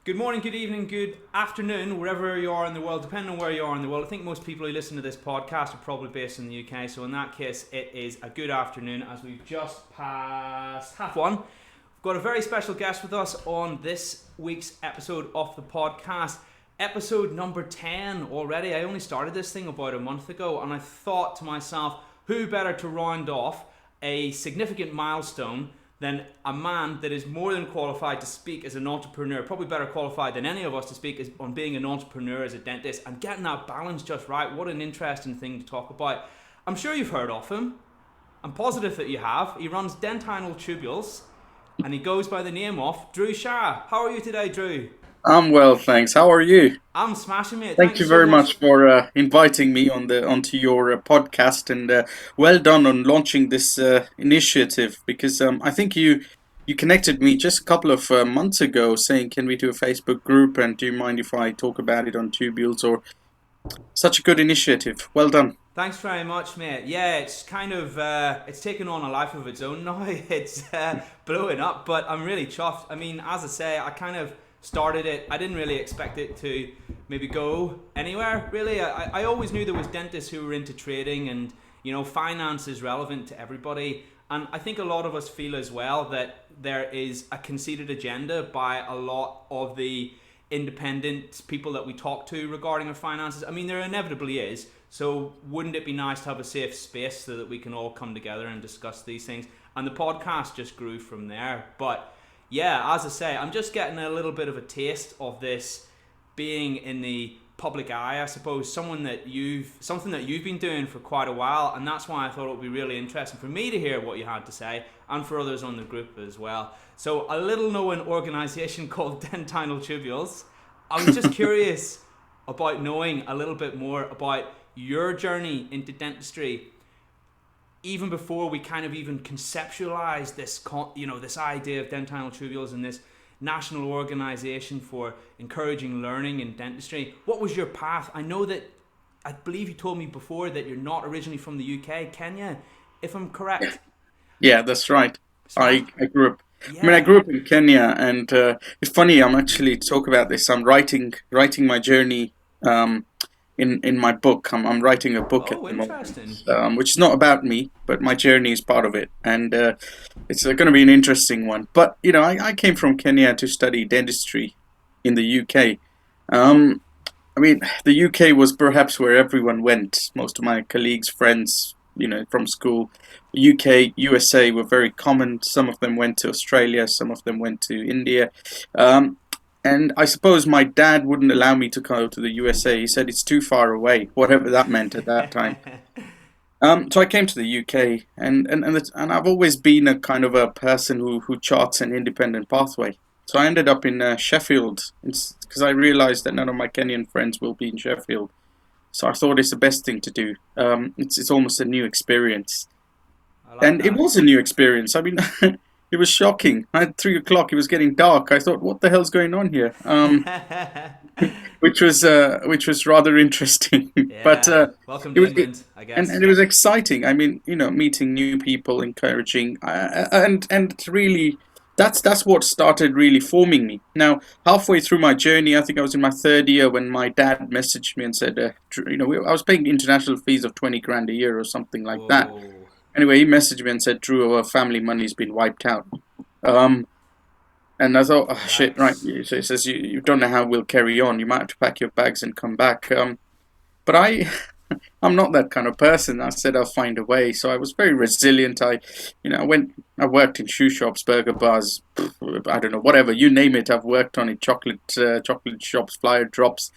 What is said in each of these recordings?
Good morning, good evening, good afternoon, wherever you are in the world, depending on where you are in the world. I think most people who listen to this podcast are probably based in the UK, so in that case, it is a good afternoon as we've just passed half one. We've got a very special guest with us on this week's episode of the podcast. Episode number 10 already. I only started this thing about a month ago, and I thought to myself, who better to round off a significant milestone than a man that is more than qualified to speak as an entrepreneur, probably better qualified than any of us to speak on being an entrepreneur as a dentist and getting that balance just right. What an interesting thing to talk about. I'm sure you've heard of him. I'm positive that you have. He runs Dentinal Tubules and he goes by the name of Dhru Shah. How are you today, Dhru? I'm well, thanks. How are you? I'm smashing, mate. Thank Thank you you so very much. much for inviting me onto your podcast, and well done on launching this initiative. Because I think you connected me just a couple of months ago, saying, "Can we do a Facebook group? And do you mind if I talk about it on Tubules?" Or such a good initiative. Well done. Thanks very much, mate. Yeah, it's kind of it's taken on a life of its own now. It's blowing up, but I'm really chuffed. I mean, as I say, I kind of started it. I didn't really expect it to maybe go anywhere. Really, I always knew there was dentists who were into trading, and finance is relevant to everybody. And I think a lot of us feel as well that there is a conceited agenda by a lot of the independent people that we talk to regarding our finances. I mean, there inevitably is. So wouldn't it be nice to have a safe space so that we can all come together and discuss these things? And the podcast just grew from there. But yeah, as I say, I'm just getting a little bit of a taste of this being in the public eye, I suppose, something that you've been doing for quite a while, and that's why I thought it would be really interesting for me to hear what you had to say, and for others on the group as well. So, a little known organisation called Dentinal Tubules. I was just curious about knowing a little bit more about your journey into dentistry, even before we kind of even conceptualized this idea of Dentinal Tubules and this national organisation for encouraging learning in dentistry. What was your path? I believe you told me before that you're not originally from the UK, Kenya, if I'm correct. Yeah, that's right. Smash. I grew up. I Yeah. grew up in Kenya, and it's funny. I'm actually talk about this. I'm writing my journey. In my book. I'm writing a book at Oh, the moment, interesting. which is not about me, but my journey is part of it, and it's going to be an interesting one. But I came from Kenya to study dentistry in the UK. Um, I mean, the UK was perhaps where everyone went. Most of my colleagues, friends, from school. UK, USA were very common. Some of them went to Australia, some of them went to India. Um, and I suppose my dad wouldn't allow me to go to the USA. He said it's too far away, whatever that meant at that time. So I came to the UK, and I've always been a kind of a person who charts an independent pathway. So I ended up in Sheffield because I realized that none of my Kenyan friends will be in Sheffield. So I thought it's the best thing to do. It's almost a new experience. I like And it that. was a new experience. I mean, it was shocking. At 3 o'clock, it was getting dark. I thought, what the hell's going on here? Which was rather interesting. But Yeah. Welcome it to was England, I and guess. it was exciting. I mean, meeting new people, encouraging, and really, that's what started really forming me. Now, halfway through my journey, I think I was in my third year when my dad messaged me and said, I was paying international fees of 20 grand a year or something like that. Whoa. Anyway, he messaged me and said, "Drew, our family money's been wiped out." Um, and I thought, oh, shit, right. Yikes. So he says, you don't know how we'll carry on. You might have to pack your bags and come back. But I'm not that kind of person. I said I'll find a way. So I was very resilient. I worked in shoe shops, burger bars, I don't know, whatever, you name it. I've worked on it, chocolate shops, flyer drops,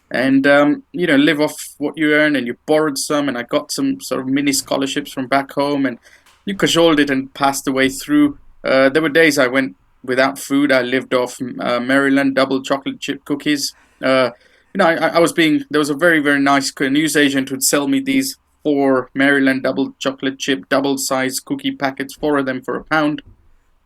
and live off what you earn. And you borrowed some, and I got some sort of mini scholarships from back home, and you cajoled it and passed the way through. There were days I went without food. I lived off Maryland double chocolate chip cookies. I was there was a very, very nice news agent who'd sell me these four Maryland double chocolate chip double size cookie packets, four of them for £1.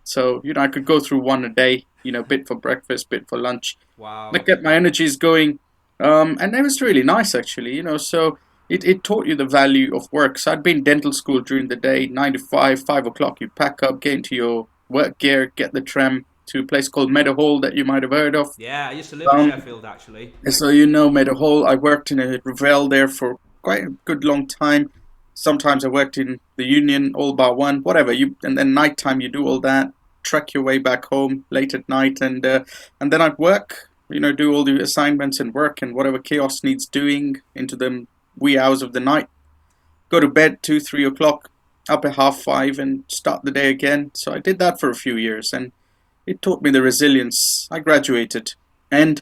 So, I could go through one a day, bit for breakfast, bit for lunch. That Wow. kept my energies going. And it was really nice, actually, so it taught you the value of work. So I'd been in dental school during the day, 9 to 5, 5 o'clock, you pack up, get into your work gear, get the tram to a place called Meadowhall that you might have heard of. Yeah, I used to live in Um, Sheffield actually. so you know Meadowhall. I worked in a Revel there for quite a good long time. Sometimes I worked in the Union, all bar one, whatever. And then nighttime you do all that, trek your way back home late at night, and then I'd work. Do all the assignments and work and whatever chaos needs doing into the wee hours of the night. Go to bed 2, 3 o'clock, up at 5:30, and start the day again. So I did that for a few years, and it taught me the resilience. I graduated, and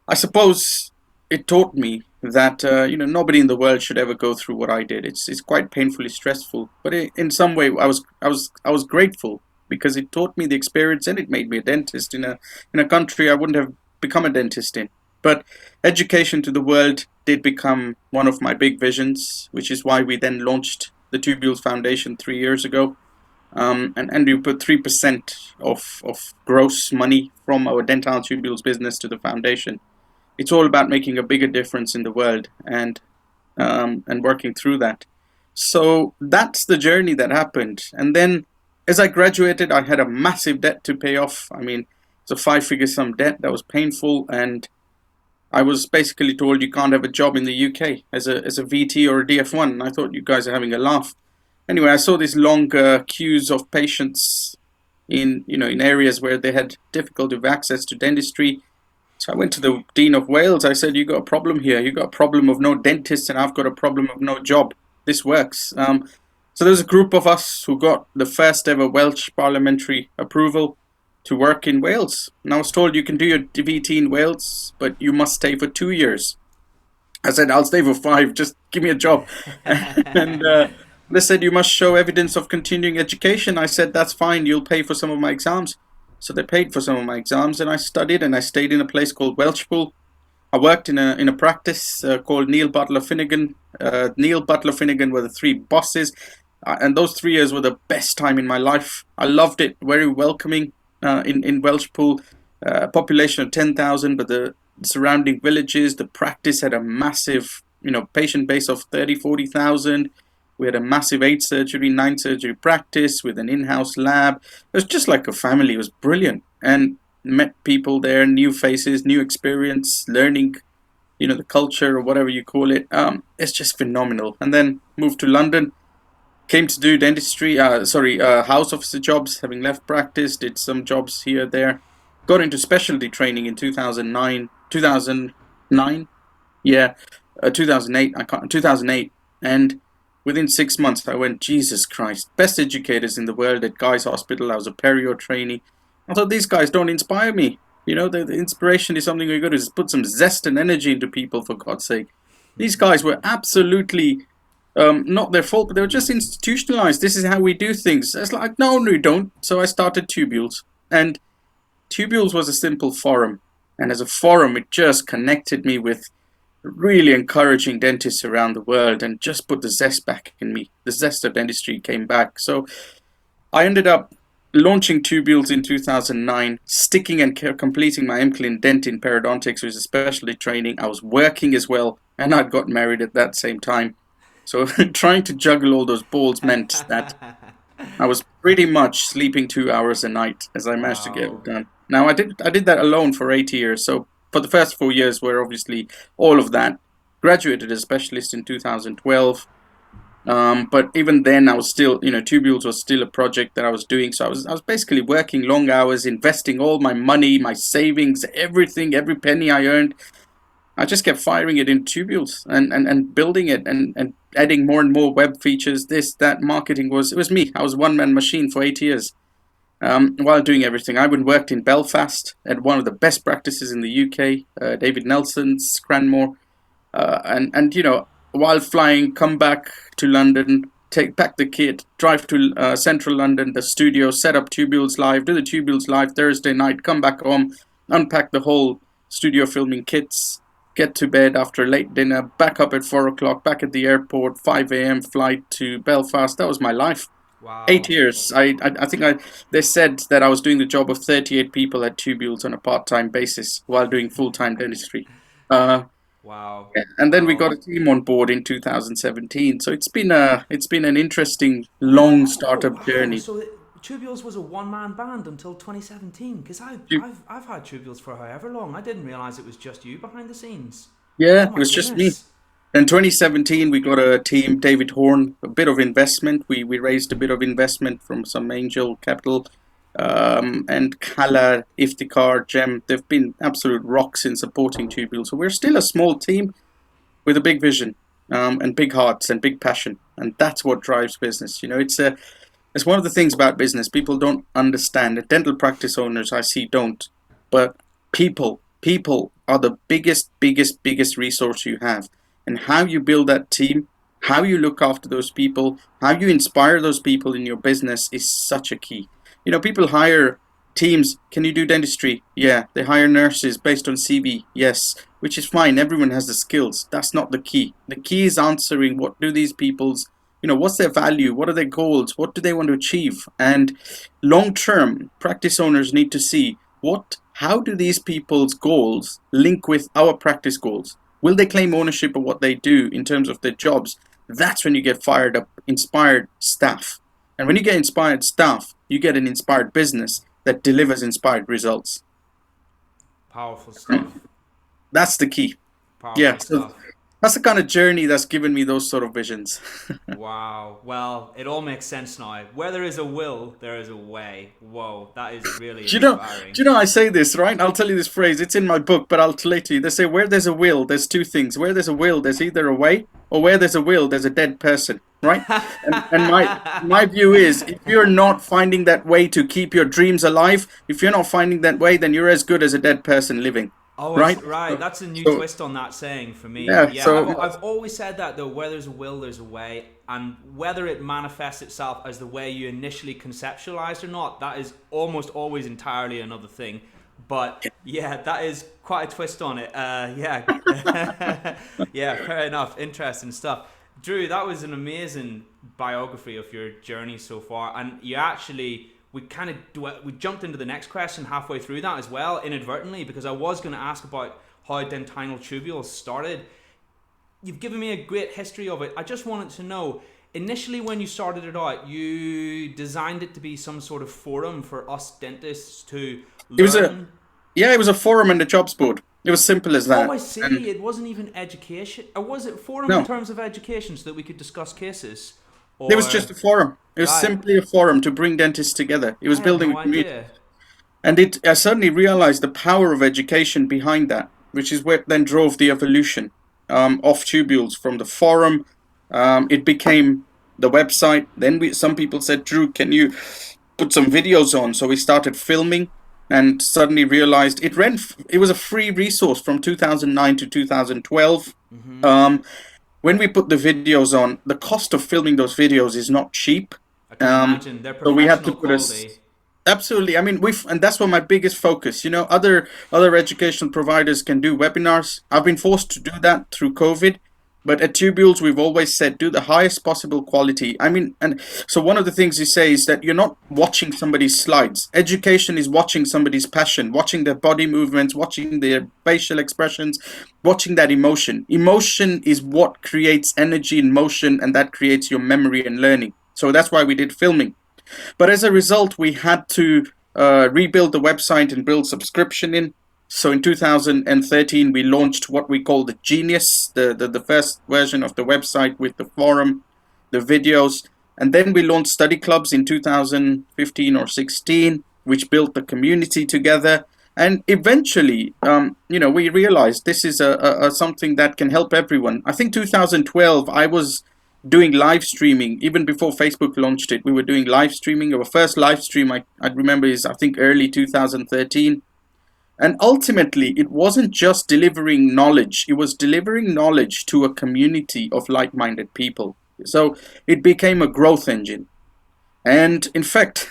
I suppose it taught me that nobody in the world should ever go through what I did. It's quite painfully stressful, but in some way I was grateful because it taught me the experience and it made me a dentist in a country I wouldn't have become a dentist in. But education to the world did become one of my big visions, which is why we then launched the Tubules Foundation 3 years ago. And we put 3% of gross money from our dental tubules business to the foundation. It's all about making a bigger difference in the world and working through that. So that's the journey that happened. And then as I graduated, I had a massive debt to pay off. I mean, it's a 5-figure sum debt that was painful, and I was basically told you can't have a job in the UK as a VT or a DF1. And I thought you guys are having a laugh. Anyway, I saw these long queues of patients in areas where they had difficulty with access to dentistry. So I went to the Dean of Wales. I said, you got a problem here. You got a problem of no dentist, and I've got a problem of no job. This works. So there was a group of us who got the first ever Welsh parliamentary approval to work in Wales. And I was told you can do your DVT in Wales, but you must stay for 2 years. I said, I'll stay for 5. Just give me a job. And they said, you must show evidence of continuing education. I said, that's fine. You'll pay for some of my exams. So they paid for some of my exams, and I studied, and I stayed in a place called Welshpool. I worked in a practice called Neil Butler Finnegan. Neil Butler Finnegan were the 3 bosses, and those 3 years were the best time in my life. I loved it. Very welcoming in Welshpool. Population of 10,000, but the surrounding villages. The practice had a massive, patient base of 30,000-40,000. We had a massive 8-surgery, 9-surgery practice with an in-house lab. It was just like a family. It was brilliant. And met people there, new faces, new experience, learning, the culture or whatever you call it. It's just phenomenal. And then moved to London, came to do dentistry, house officer jobs, having left practice, did some jobs here, there. Got into specialty training in 2009. Yeah, 2008. And within 6 months, I went, Jesus Christ, best educators in the world at Guy's Hospital. I was a perio trainee. I thought, these guys don't inspire me. The inspiration is something we got to put some zest and energy into people, for God's sake. These guys were absolutely not their fault, but they were just institutionalized. This is how we do things. It's like, no, you don't. So I started Tubules. And Tubules was a simple forum. And as a forum, it just connected me with really encouraging dentists around the world and just put the zest back in me. The zest of dentistry came back. So I ended up launching Tubules in 2009, sticking and completing my MCLIN in Dent in Periodontics, which is a specialty training. I was working as well, and I'd got married at that same time. So trying to juggle all those balls meant that I was pretty much sleeping 2 hours a night as I managed to get it done. Now, I did that alone for 8 years. So for the first 4 years were obviously all of that. Graduated as a specialist in 2012. But even then, I was still, Tubules was still a project that I was doing. So I was basically working long hours, investing all my money, my savings, everything, every penny I earned. I just kept firing it in Tubules and building it and adding more and more web features, this, that. Marketing it was me. I was one-man machine for 8 years while doing everything. I went worked in Belfast at one of the best practices in the UK, David Nelson's, Cranmore. While flying, come back to London, pack the kit, drive to central London, the studio, set up Tubules Live, do the Tubules Live Thursday night, come back home, unpack the whole studio filming kits, get to bed after a late dinner, back up at 4 o'clock, back at the airport, 5 a.m. flight to Belfast. That was my life. Wow. 8 years. I think they said that I was doing the job of 38 people at Tubules on a part-time basis while doing full-time dentistry. Wow. And then we got a team on board in 2017. So it's been an interesting long startup journey. So Tubules was a one-man band until 2017. Because You- I've had Tubules for however long. I didn't realize it was just you behind the scenes. Yeah, Oh it my was just me. goodness. In 2017, we got a team, David Horn, a bit of investment. We raised a bit of investment from some angel capital. And Kala, Iftikhar, Jem, they've been absolute rocks in supporting Tubules. So we're still a small team with a big vision, and big hearts and big passion. And that's what drives business. It's one of the things about business people don't understand. Dental practice owners I see don't. But people are the biggest resource you have. And how you build that team, how you look after those people, how you inspire those people in your business is such a key. People hire teams. Can you do dentistry? Yeah. They hire nurses based on CV. Yes. Which is fine. Everyone has the skills. That's not the key. The key is answering what do these people's, what's their value? What are their goals? What do they want to achieve? And long term, practice owners need to see how do these people's goals link with our practice goals? Will they claim ownership of what they do in terms of their jobs? That's when you get fired up, inspired staff. And when you get inspired staff, you get an inspired business that delivers inspired results. Powerful stuff. That's the key. Powerful Yeah, so stuff. that's the kind of journey that's given me those sort of visions. Wow. Well, it all makes sense now. Where there is a will, there is a way. Whoa, that is really Do you know? inspiring. Do you know? I say this, right? I'll tell you this phrase. It's in my book, but I'll tell it to you. They say where there's a will, there's two things. Where there's a will, there's either a way, or where there's a will, there's a dead person, right? And my view is, if you're not finding that way to keep your dreams alive, if you're not finding that way, then you're as good as a dead person living, Oh, right? right. That's a new So twist on that saying for me. yeah, Yeah, so I've always said that though. Where there's a will, there's a way, and whether it manifests itself as the way you initially conceptualized or not, that is almost always entirely another thing. But yeah, that is quite a twist on it. Yeah, yeah. Fair enough. Interesting stuff. Drew, that was an amazing biography of your journey so far, and you actually. We jumped into the next question halfway through that as well, inadvertently, because I was going to ask about how dentinal tubules started. You've given me a great history of it. I just wanted to know, initially when you started it out, you designed it to be some sort of forum for us dentists to it was learn. it was a forum and a jobs board. It was simple as that. Oh, I see. And It wasn't even education. Or was it forum in no, terms of education so that we could discuss cases? it was Or, just a forum. It was right, simply a forum to bring dentists together. It was I had building no a community. idea. And I suddenly realized the power of education behind that, which is what then drove the evolution of tubules from the forum. It became the website. Then some people said, Drew, can you put some videos on? So we started filming and suddenly realized it was a free resource from 2009 to 2012. Um, when we put the videos on, the cost of filming those videos is not cheap. I can imagine. They're So we had to professional put a quality. Absolutely. I mean, and that's what my biggest focus. Other educational providers can do webinars. I've been forced to do that through COVID, but at Tubules, we've always said do the highest possible quality. I mean, and so one of the things you say is that you're not watching somebody's slides. Education is watching somebody's passion, watching their body movements, watching their facial expressions, watching that emotion. Emotion is what creates energy in motion, and that creates your memory and learning. So that's why we did filming. But as a result, we had to rebuild the website and build subscription in. So in 2013, we launched what we call the Genius, the first version of the website with the forum, the videos. And then we launched study clubs in 2015 or 16, which built the community together. And eventually, we realized this is a something that can help everyone. I think 2012, I was doing live streaming even before Facebook launched it. We were doing live streaming. Our first live stream I remember is I think early 2013. And ultimately, it wasn't just delivering knowledge. It was delivering knowledge to a community of like-minded people. So it became a growth engine. And in fact,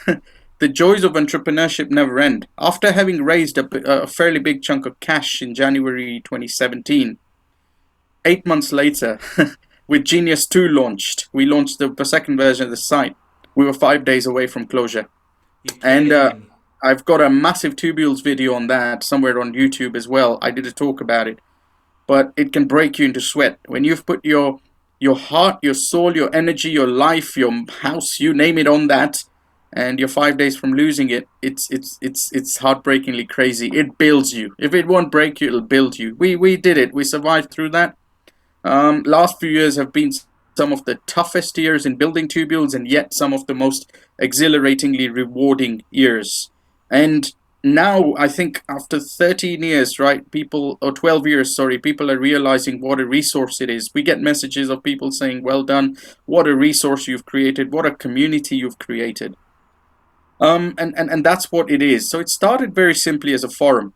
the joys of entrepreneurship never end. After having raised a fairly big chunk of cash in January 2017, 8 months later, with Genius 2 launched, we launched the second version of the site. We were 5 days away from closure. You're And kidding. I've got a massive tubules video on that somewhere on YouTube as well. I did a talk about it. But it can break you into sweat. When you've put your heart, your soul, your energy, your life, your house, you name it on that, and you're 5 days from losing it, it's heartbreakingly crazy. It builds you. If it won't break you, it'll build you. We did it. We survived through that. Last few years have been some of the toughest years in building tubules, and yet some of the most exhilaratingly rewarding years. And now I think after 13 years, right, people, or 12 years, sorry, people are realizing what a resource it is. We get messages of people saying, well done, what a resource you've created, what a community you've created. And that's what it is. So it started very simply as a forum.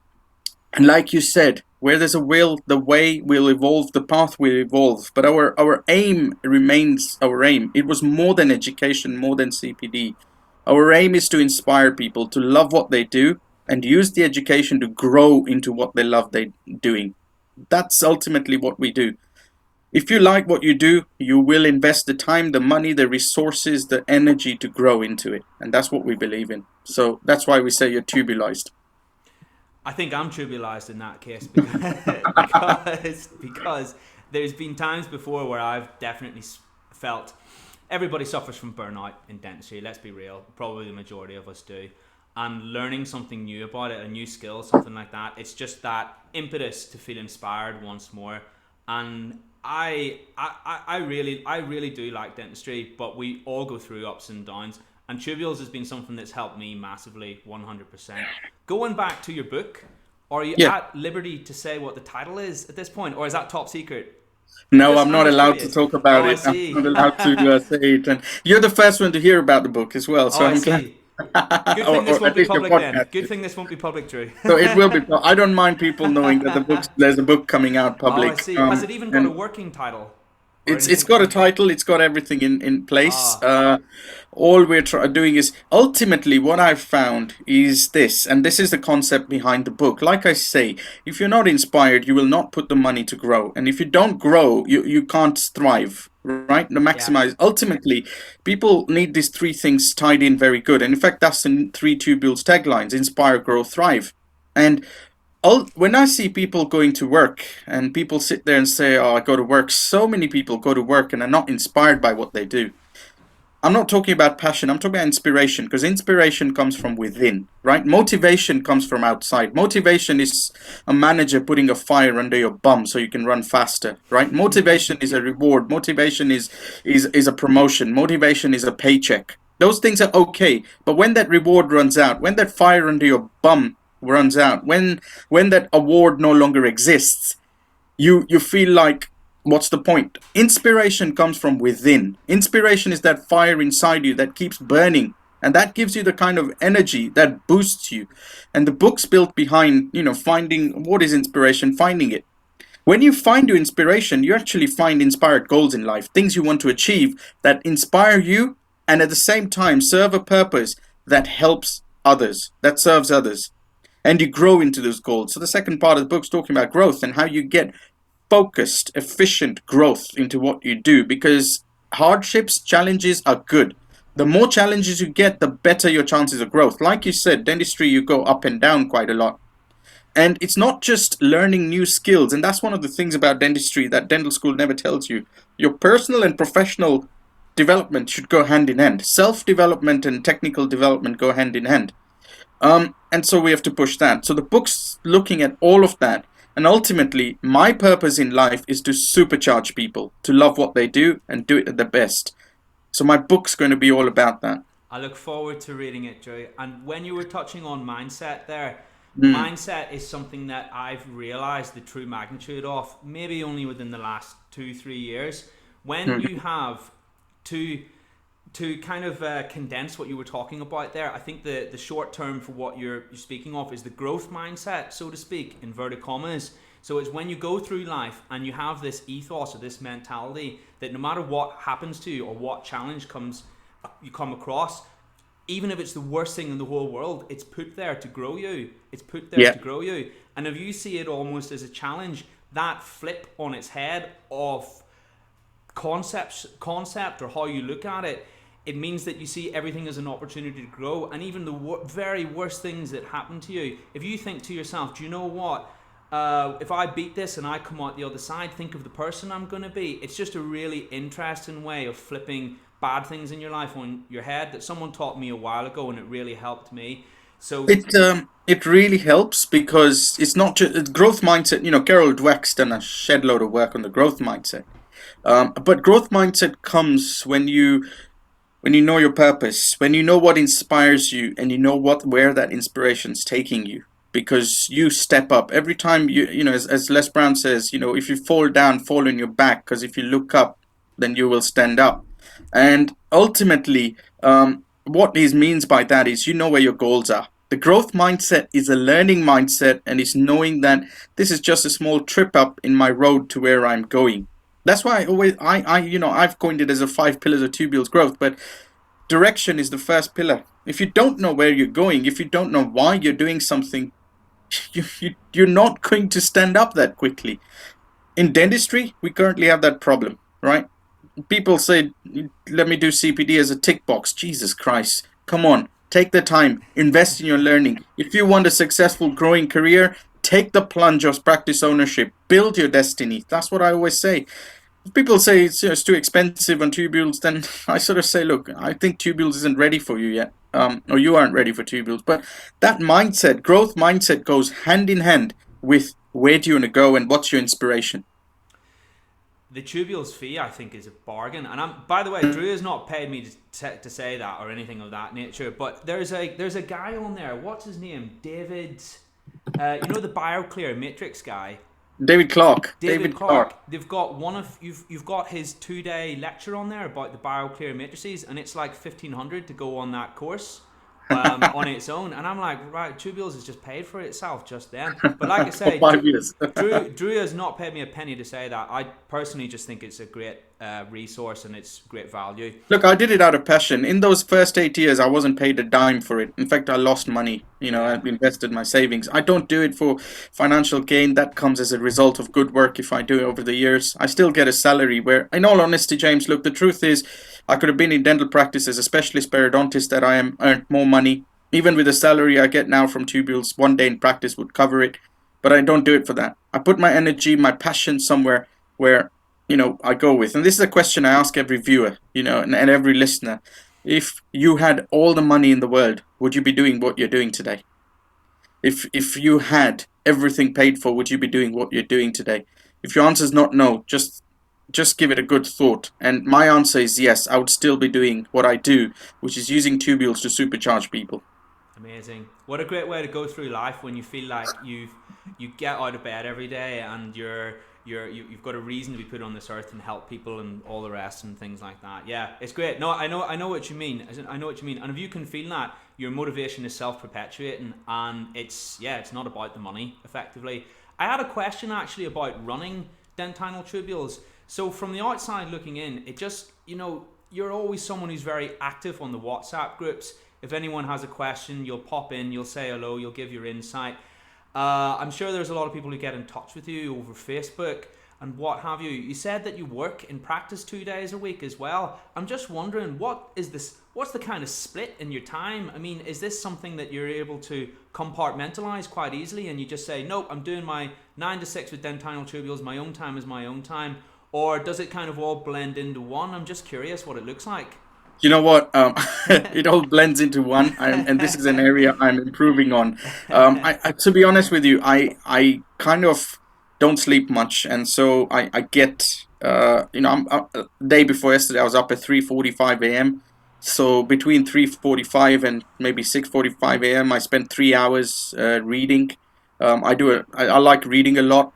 And like you said, where there's a will, the way will evolve, the path will evolve. But our aim remains our aim. It was more than education, more than CPD. Our aim is to inspire people to love what they do and use the education to grow into what they love they doing. That's ultimately what we do. If you like what you do, you will invest the time, the money, the resources, the energy to grow into it. And that's what we believe in. So that's why we say you're tubulized. I think I'm tribulized in that case because there's been times before where I've definitely felt everybody suffers from burnout in dentistry. Let's be real, probably the majority of us do. And learning something new about it, a new skill, something like that, it's just that impetus to feel inspired once more. And I really do like dentistry, but we all go through ups and downs. And tubules has been something that's helped me massively, 100%. Going back to your book, are you at liberty to say what the title is at this point, or is that top secret? No, I'm not allowed to talk about it. I'm not allowed to say it. And you're the first one to hear about the book as well, so I'm glad. Good thing this won't be public then. Good thing this won't be public, Drew. So it will be. I don't mind people knowing that there's a book coming out public. Oh, I see. Has it even got a working title? It's got a title, it's got everything in place. All we're doing is, ultimately what I've found is this, and this is the concept behind the book. Like I say, if you're not inspired, you will not put the money to grow. And if you don't grow, you can't thrive, right? To maximize. Yeah. Ultimately, people need these three things tied in very good. And in fact, that's the 3 tubules taglines: inspire, grow, thrive. And when I see people going to work and people sit there and say, oh, I go to work, so many people go to work and are not inspired by what they do. I'm not talking about passion, I'm talking about inspiration, because inspiration comes from within, right? Motivation comes from outside. Motivation is a manager putting a fire under your bum so you can run faster, right? Motivation is a reward. Motivation is a promotion. Motivation is a paycheck. Those things are okay, but when that reward runs out, when that fire under your bum runs out, when that award no longer exists, you feel like, what's the point? Inspiration comes from within. Inspiration is that fire inside you that keeps burning, and that gives you the kind of energy that boosts you. And the book's built behind, finding what is inspiration, finding it. When you find your inspiration, you actually find inspired goals in life, things you want to achieve that inspire you and at the same time serve a purpose that helps others, that serves others. And you grow into those goals. So the second part of the book's talking about growth and how you get focused, efficient growth into what you do, because hardships, challenges are good. The more challenges you get, the better your chances of growth. Like you said, dentistry, you go up and down quite a lot. And it's not just learning new skills. And that's one of the things about dentistry that dental school never tells you. Your personal and professional development should go hand in hand. Self-development and technical development go hand in hand. And so we have to push that. So the book's looking at all of that. And ultimately, my purpose in life is to supercharge people to love what they do and do it at their best. So my book's going to be all about that. I look forward to reading it, Drew. And when you were touching on mindset there, mindset is something that I've realized the true magnitude of, maybe only within the last 2-3 years. When you have to kind of condense what you were talking about there, I think the short term for what you're speaking of is the growth mindset, so to speak, inverted commas. So it's when you go through life and you have this ethos or this mentality that no matter what happens to you or what challenge you come across, even if it's the worst thing in the whole world, it's put there to grow you. It's put there to grow you. And if you see it almost as a challenge, that flip on its head of concept or how you look at it, it means that you see everything as an opportunity to grow. And even the very worst things that happen to you, if you think to yourself, do you know what? If I beat this and I come out the other side, think of the person I'm going to be. It's just a really interesting way of flipping bad things in your life on your head that someone taught me a while ago, and it really helped me. So It really helps because it's not just growth mindset. Carol Dweck's done a shed load of work on the growth mindset. But growth mindset comes when you know your purpose, when you know what inspires you, and you know where that inspiration's taking you. Because you step up every time as Les Brown says, if you fall down, fall on your back, because if you look up, then you will stand up. And ultimately, what he means by that is where your goals are. The growth mindset is a learning mindset, and is knowing that this is just a small trip up in my road to where I'm going. That's why I've coined it as a 5 pillars of tubules growth, but direction is the first pillar. If you don't know where you're going, if you don't know why you're doing something, you're not going to stand up that quickly. In dentistry, we currently have that problem, right? People say, let me do CPD as a tick box. Jesus Christ. Come on. Take the time. Invest in your learning. If you want a successful growing career, take the plunge of practice ownership. Build your destiny. That's what I always say. If people say it's too expensive on tubules, then I sort of say, look, I think tubules isn't ready for you yet. Or you aren't ready for tubules. But that mindset, growth mindset, goes hand in hand with where do you want to go and what's your inspiration. The tubules fee, I think, is a bargain. And by the way, Dhru has not paid me to say that or anything of that nature. But there's a guy on there. What's his name? David. The BioClear Matrix guy. David Clark. David Clark. They've got you've got his 2-day lecture on there about the BioClear matrices, and it's like $1,500 to go on that course. On its own, and I'm like, right, tubules has just paid for itself just then. But like I say, 5 years. Dhru has not paid me a penny to say that. I personally just think it's a great resource and it's great value. Look, I did it out of passion. In those first 8 years, I wasn't paid a dime for it. In fact, I lost money. I invested my savings. I don't do it for financial gain. That comes as a result of good work. If I do it over the years, I still get a salary where, in all honesty, James, look, the truth is, I could have been in dental practice as a specialist periodontist that I am earned more money. Even with the salary I get now from tubules, 1 day in practice would cover it. But I don't do it for that. I put my energy, my passion somewhere where, I go with. And this is a question I ask every viewer, and every listener. If you had all the money in the world, would you be doing what you're doing today? If you had everything paid for, would you be doing what you're doing today? If your answer is not no, just give it a good thought. And my answer is yes, I would still be doing what I do, which is using tubules to supercharge people. Amazing. What a great way to go through life when you feel like you get out of bed every day and you've got a reason to be put on this earth and help people and all the rest and things like that. Yeah, it's great. No, I know what you mean. I know what you mean. And if you can feel that, your motivation is self-perpetuating, and it's not about the money, effectively. I had a question actually about running dentinal tubules. So from the outside looking in, it just, you're always someone who's very active on the WhatsApp groups. If anyone has a question, you'll pop in, you'll say hello, you'll give your insight. I'm sure there's a lot of people who get in touch with you over Facebook and what have you. You said that you work in practice 2 days a week as well. I'm just wondering, what's the kind of split in your time? I mean, is this something that you're able to compartmentalize quite easily and you just say, nope, I'm doing my 9 to 6 with dentinal tubules, my own time is my own time? Or does it kind of all blend into one? I'm just curious what it looks like. You know what? It all blends into one, and this is an area I'm improving on. To be honest with you, I kind of don't sleep much, and so I get, I'm day before yesterday, I was up at 3:45 a.m. So between 3:45 and maybe 6:45 a.m., I spent 3 hours reading. I like reading a lot.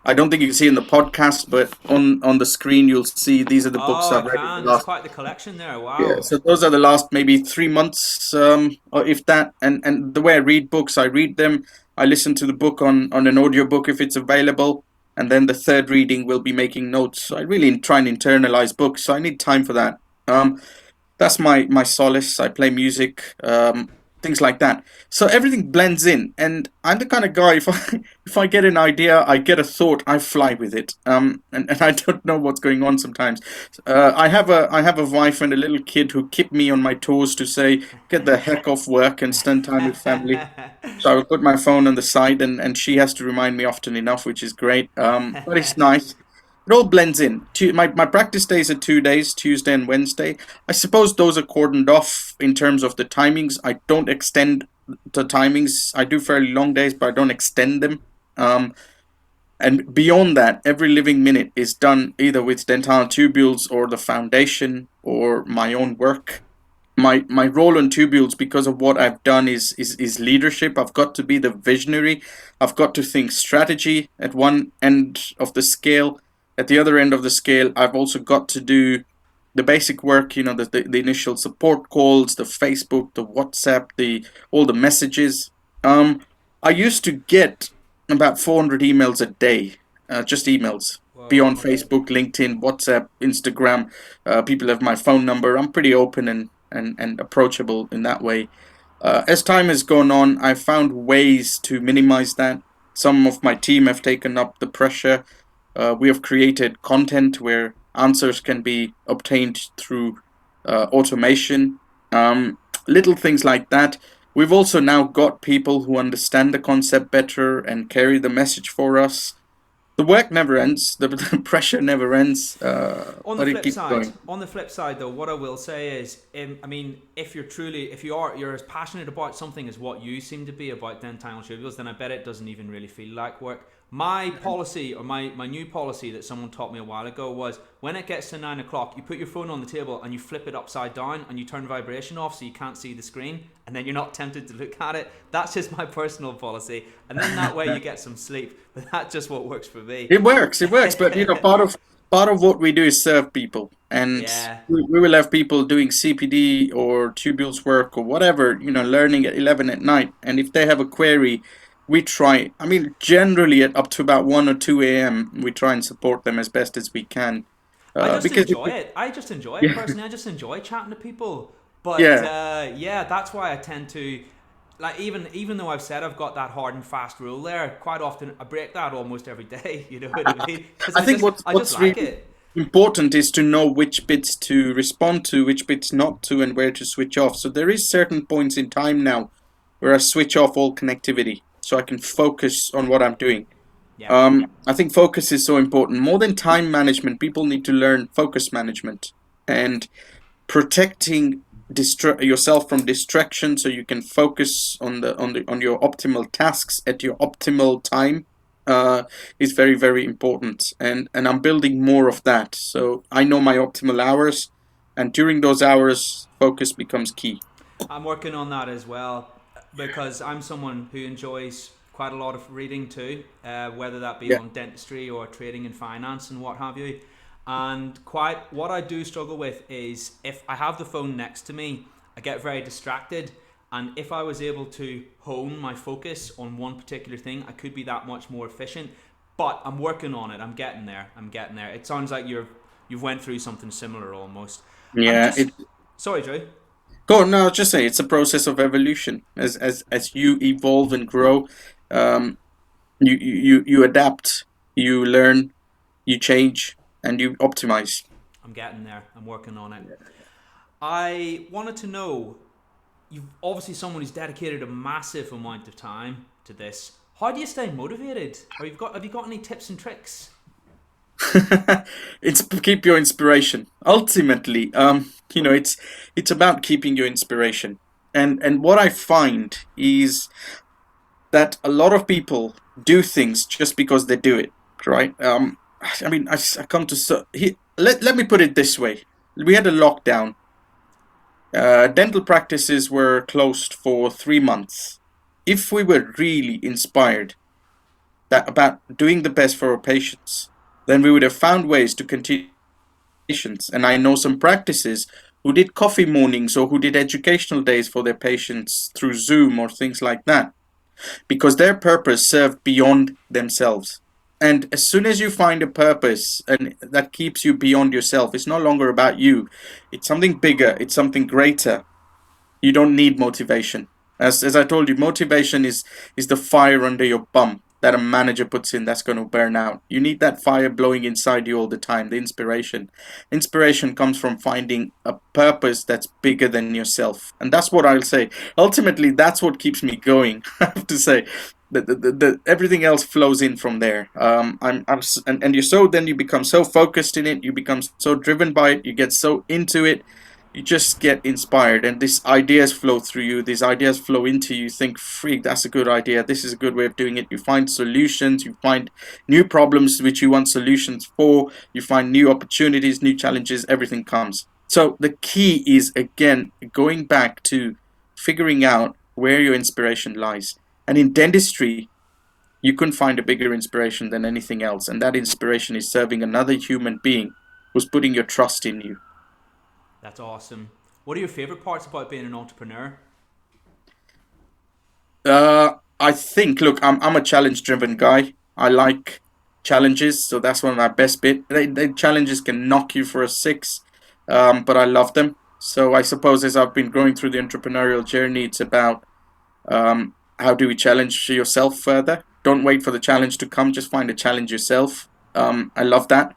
I don't think you can see in the podcast, but on the screen you'll see these are the books I've read. There's quite the collection there. Wow. Yeah, so those are the last maybe 3 months, or if that. And the way I read books, I read them. I listen to the book on an audiobook if it's available, and then the third reading will be making notes. So I really try and internalize books. So I need time for that. That's my solace. I play music. Things like that. So everything blends in, and I'm the kind of guy, if I get an idea, I get a thought, I fly with it. And I don't know what's going on sometimes. I have a wife and a little kid who keep me on my toes to say, get the heck off work and spend time with family. So I will put my phone on the side, and she has to remind me often enough, which is great. But it's nice. it all blends in. My practice days are 2 days, Tuesday and Wednesday. I suppose those are cordoned off in terms of the timings. I don't extend the timings. I do fairly long days, but I don't extend them. Um, and beyond that, every living minute is done either with dental tubules or the foundation or my own work. My role on tubules, because of what I've done, is leadership. I've got to be the visionary. I've got to think strategy at one end of the scale. At the other end of the scale, I've also got to do the basic work, the initial support calls, the Facebook, the WhatsApp, the all the messages. I used to get about 400 emails a day, just emails. Whoa. Beyond Facebook, LinkedIn, WhatsApp, Instagram, people have my phone number. I'm pretty open and approachable in that way. As time has gone on, I've found ways to minimize that. Some of my team have taken up the pressure. We have created content where answers can be obtained through automation, little things like that. We've also now got people who understand the concept better and carry the message for us. The work never ends, the pressure never ends, but it keeps going. On the flip side, though, what I will say is, I mean, if you're as passionate about something as what you seem to be about dental tubules, then I bet it doesn't even really feel like work. My policy, or my new policy that someone taught me a while ago, was when it gets to 9 o'clock, you put your phone on the table and you flip it upside down and you turn vibration off so you can't see the screen, and then you're not tempted to look at it. That's just my personal policy, and then that way you get some sleep. But that's just what works for me. It works, it works. But part of what we do is serve people, and Yeah, we will have people doing CPD or tubules work or whatever, learning at 11 at night. And if they have a query, we try. I mean, generally at up to about 1 or 2 a.m., we try and support them as best as we can. I just Because enjoy it. I just enjoy it yeah, personally. I just enjoy chatting to people. But yeah, yeah, that's why I tend to, like, even though I've said I've got that hard and fast rule there, quite often I break that almost every day. You know what I mean? Because I think I just what's like really it. important is to know which bits to respond to, which bits not to, and where to switch off. So there is certain points in time now where I switch off all connectivity so I can focus on what I'm doing. Yeah, I think focus is so important. More than time management, people need to learn focus management and protecting yourself from distraction so you can focus on your optimal tasks at your optimal time is very, very important. And I'm building more of that. So I know my optimal hours, and during those hours, focus becomes key. I'm working on that as well because I'm someone who enjoys quite a lot of reading too, whether that be Yeah. on dentistry or trading and finance and what have you. And quite what I do struggle with is if I have the phone next to me, I get very distracted. And if I was able to hone my focus on one particular thing, I could be that much more efficient. But I'm working on it. I'm getting there. I'm getting there. It sounds like you've went through something similar almost. I'm Yeah, just sorry, Drew. go on, no, just say it's a process of evolution. As you evolve and grow, um, you adapt, you learn, you change, and you optimize. I'm getting there. I'm working on it. I wanted to know, you've obviously someone who's dedicated a massive amount of time to this. How do you stay motivated? Or have you got any tips and tricks? It's keep your inspiration. Ultimately, it's about keeping your inspiration. And what I find is that a lot of people do things just because they do it, right? I mean, I come to let me put it this way: we had a lockdown. Dental practices were closed for 3 months. If we were really inspired about doing the best for our patients, then we would have found ways to continue patients. And I know some practices who did coffee mornings or who did educational days for their patients through Zoom or things like that, because their purpose served beyond themselves. And as soon as you find a purpose and that keeps you beyond yourself, it's no longer about you. It's something bigger, it's something greater. You don't need motivation. As I told you, motivation is the fire under your bum that a manager puts in that's going to burn out. You need that fire blowing inside you all the time, the inspiration. Inspiration comes from finding a purpose that's bigger than yourself. And that's what I'll say. Ultimately, that's what keeps me going, I have to say. everything else flows in from there. And you're so, then you become so focused in it, you become so driven by it, you get so into it, you just get inspired, and these ideas flow through you. These ideas flow into you. You think, freak, that's a good idea. This is a good way of doing it. You find solutions. You find new problems which you want solutions for. You find new opportunities, new challenges. Everything comes. So the key is, again, going back to figuring out where your inspiration lies. And in dentistry, you couldn't find a bigger inspiration than anything else. And that inspiration is serving another human being who's putting your trust in you. That's awesome. What are your favorite parts about being an entrepreneur? I think, look, I'm a challenge-driven guy. I like challenges, so that's one of my best bit. They challenges can knock you for a six, but I love them. So I suppose as I've been going through the entrepreneurial journey, it's about how do we challenge yourself further? Don't wait for the challenge to come, just find a challenge yourself. I love that.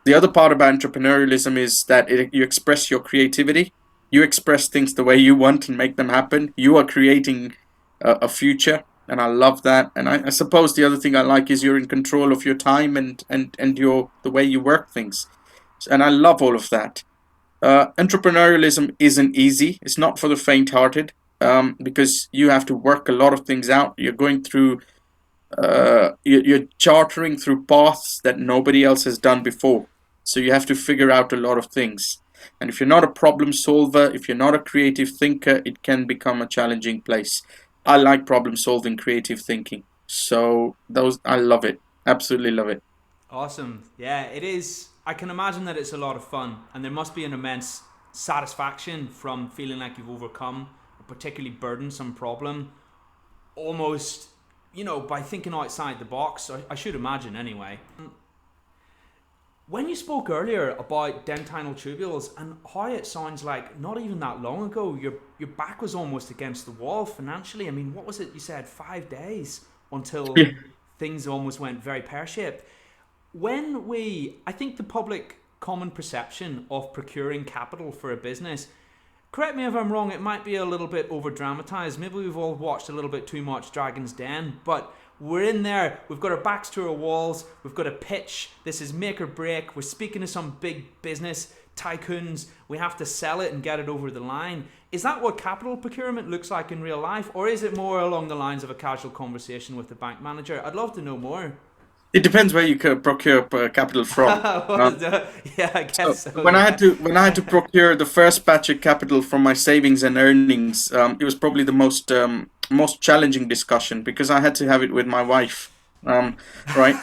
The other part about entrepreneurialism is that you express your creativity. You express things the way you want and make them happen. You are creating a future, and I love that. And I suppose the other thing I like is you're in control of your time and your the way you work things. And I love all of that. Entrepreneurialism isn't easy. It's not for the faint-hearted, because you have to work a lot of things out. You're going through, you're chartering through paths that nobody else has done before. So you have to figure out a lot of things. And if you're not a problem solver, if you're not a creative thinker, it can become a challenging place. I like problem solving, creative thinking. So I love it. Absolutely love it. Awesome. Yeah, it is. I can imagine that it's a lot of fun, and there must be an immense satisfaction from feeling like you've overcome a particularly burdensome problem, almost, by thinking outside the box. I should imagine anyway. When you spoke earlier about dentinal tubules and how it sounds like not even that long ago, your back was almost against the wall financially. I mean, what was it you said, 5 days until things almost went very pear-shaped? I think the public common perception of procuring capital for a business, correct me if I'm wrong, it might be a little bit over dramatized. Maybe we've all watched a little bit too much Dragon's Den, but we're in there, we've got our backs to our walls, we've got a pitch, this is make or break, we're speaking to some big business tycoons, we have to sell it and get it over the line. Is that what capital procurement looks like in real life, or is it more along the lines of a casual conversation with the bank manager? I'd love to know more. It depends where you can procure capital from. Yeah, I guess so. When I had to procure the first batch of capital from my savings and earnings, it was probably the most challenging discussion, because I had to have it with my wife, right?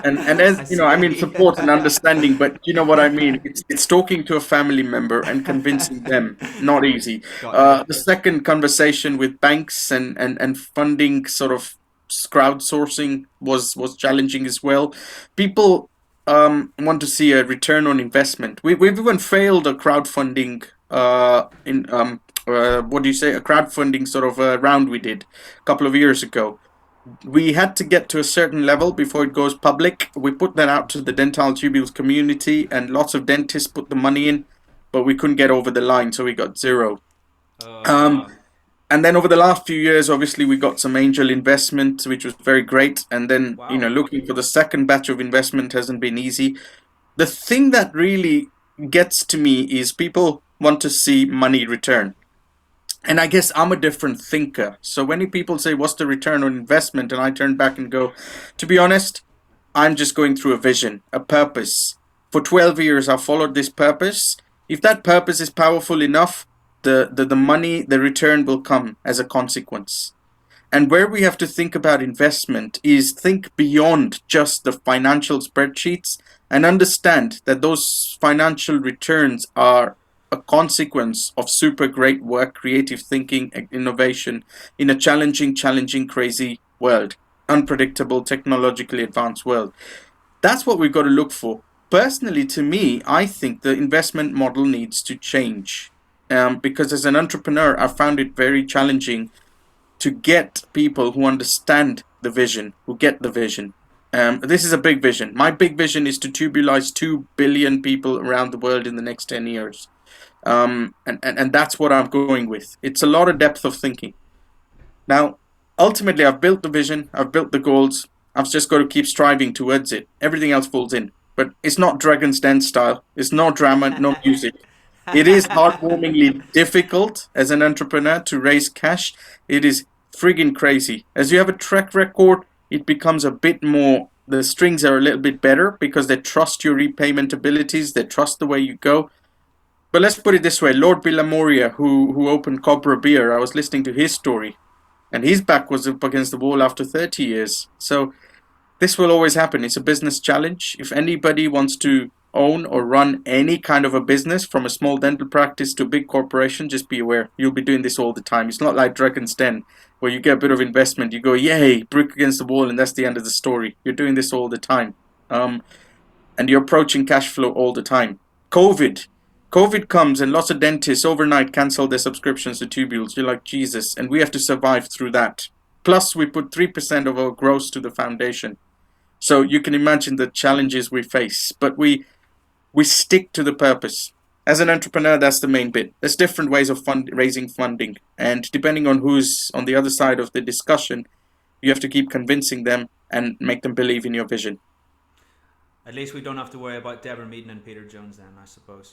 And as you know, I mean, support and understanding, but you know what I mean. It's talking to a family member and convincing them, not easy. The second conversation with banks and funding, sort of crowdsourcing, was challenging as well. People want to see a return on investment. We've even failed a crowdfunding a crowdfunding sort of round we did a couple of years ago. We had to get to a certain level before it goes public. We put that out to the dental tubules community, and lots of dentists put the money in, but we couldn't get over the line, so we got zero. And then over the last few years, obviously, we got some angel investment, which was very great. And then, looking for the second batch of investment hasn't been easy. The thing that really gets to me is people want to see money return. And I guess I'm a different thinker. So when people say, what's the return on investment? And I turn back and go, to be honest, I'm just going through a vision, a purpose. For 12 years, I've followed this purpose. If that purpose is powerful enough, the money, the return will come as a consequence. And where we have to think about investment is think beyond just the financial spreadsheets and understand that those financial returns are a consequence of super great work, creative thinking, and innovation in a challenging, crazy world, unpredictable, technologically advanced world. That's what we've got to look for. Personally, to me, I think the investment model needs to change. Because as an entrepreneur, I found it very challenging to get people who understand the vision, who get the vision. This is a big vision. My big vision is to tubulize 2 billion people around the world in the next 10 years. And that's what I'm going with. It's a lot of depth of thinking. Now, ultimately, I've built the vision, I've built the goals, I've just got to keep striving towards it. Everything else falls in. But it's not Dragon's Den style. It's no drama, no music. It is heartwarmingly difficult as an entrepreneur to raise cash. It is friggin' crazy. As you have a track record, it becomes a bit more, the strings are a little bit better because they trust your repayment abilities, they trust the way you go. But let's put it this way, Lord Villamoria, who opened Cobra Beer, I was listening to his story, and his back was up against the wall after 30 years. So this will always happen. It's a business challenge. If anybody wants to own or run any kind of a business, from a small dental practice to a big corporation, just be aware you'll be doing this all the time. It's not like Dragon's Den where you get a bit of investment, you go, yay, brick against the wall, and that's the end of the story. You're doing this all the time. And you're approaching cash flow all the time. COVID comes and lots of dentists overnight cancel their subscriptions to tubules. You're like, Jesus, and we have to survive through that. Plus, we put 3% of our gross to the foundation. So you can imagine the challenges we face, but we stick to the purpose. As an entrepreneur, that's the main bit. There's different ways of raising funding, and depending on who's on the other side of the discussion, you have to keep convincing them and make them believe in your vision. At least we don't have to worry about Deborah Meaden and Peter Jones then, I suppose.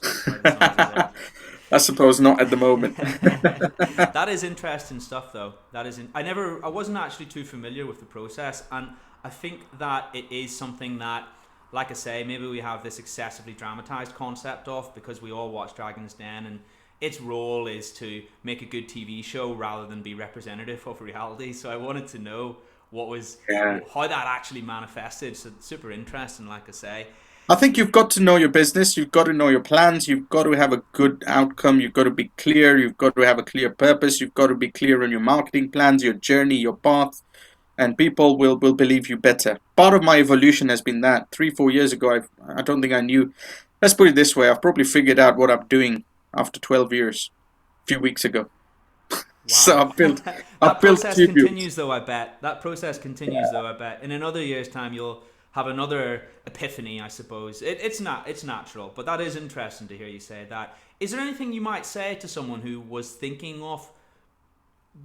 I suppose not at the moment. That is interesting stuff, though. I wasn't actually too familiar with the process, and I think that it is something that, like I say, maybe we have this excessively dramatized concept of, because we all watch Dragon's Den, and its role is to make a good TV show rather than be representative of reality. So I wanted to know how that actually manifested. So it's super interesting, like I say. I think you've got to know your business, you've got to know your plans, you've got to have a good outcome, you've got to be clear, you've got to have a clear purpose, you've got to be clear on your marketing plans, your journey, your path, and people will believe you better. Part of my evolution has been that. 3-4 years ago, I don't think I knew. Let's put it this way, I've probably figured out what I'm doing after 12 years, a few weeks ago. Wow. So I've built that process continues, though, I bet. In another year's time, you'll have another epiphany, I suppose. It's natural, but that is interesting to hear you say that. Is there anything you might say to someone who was thinking of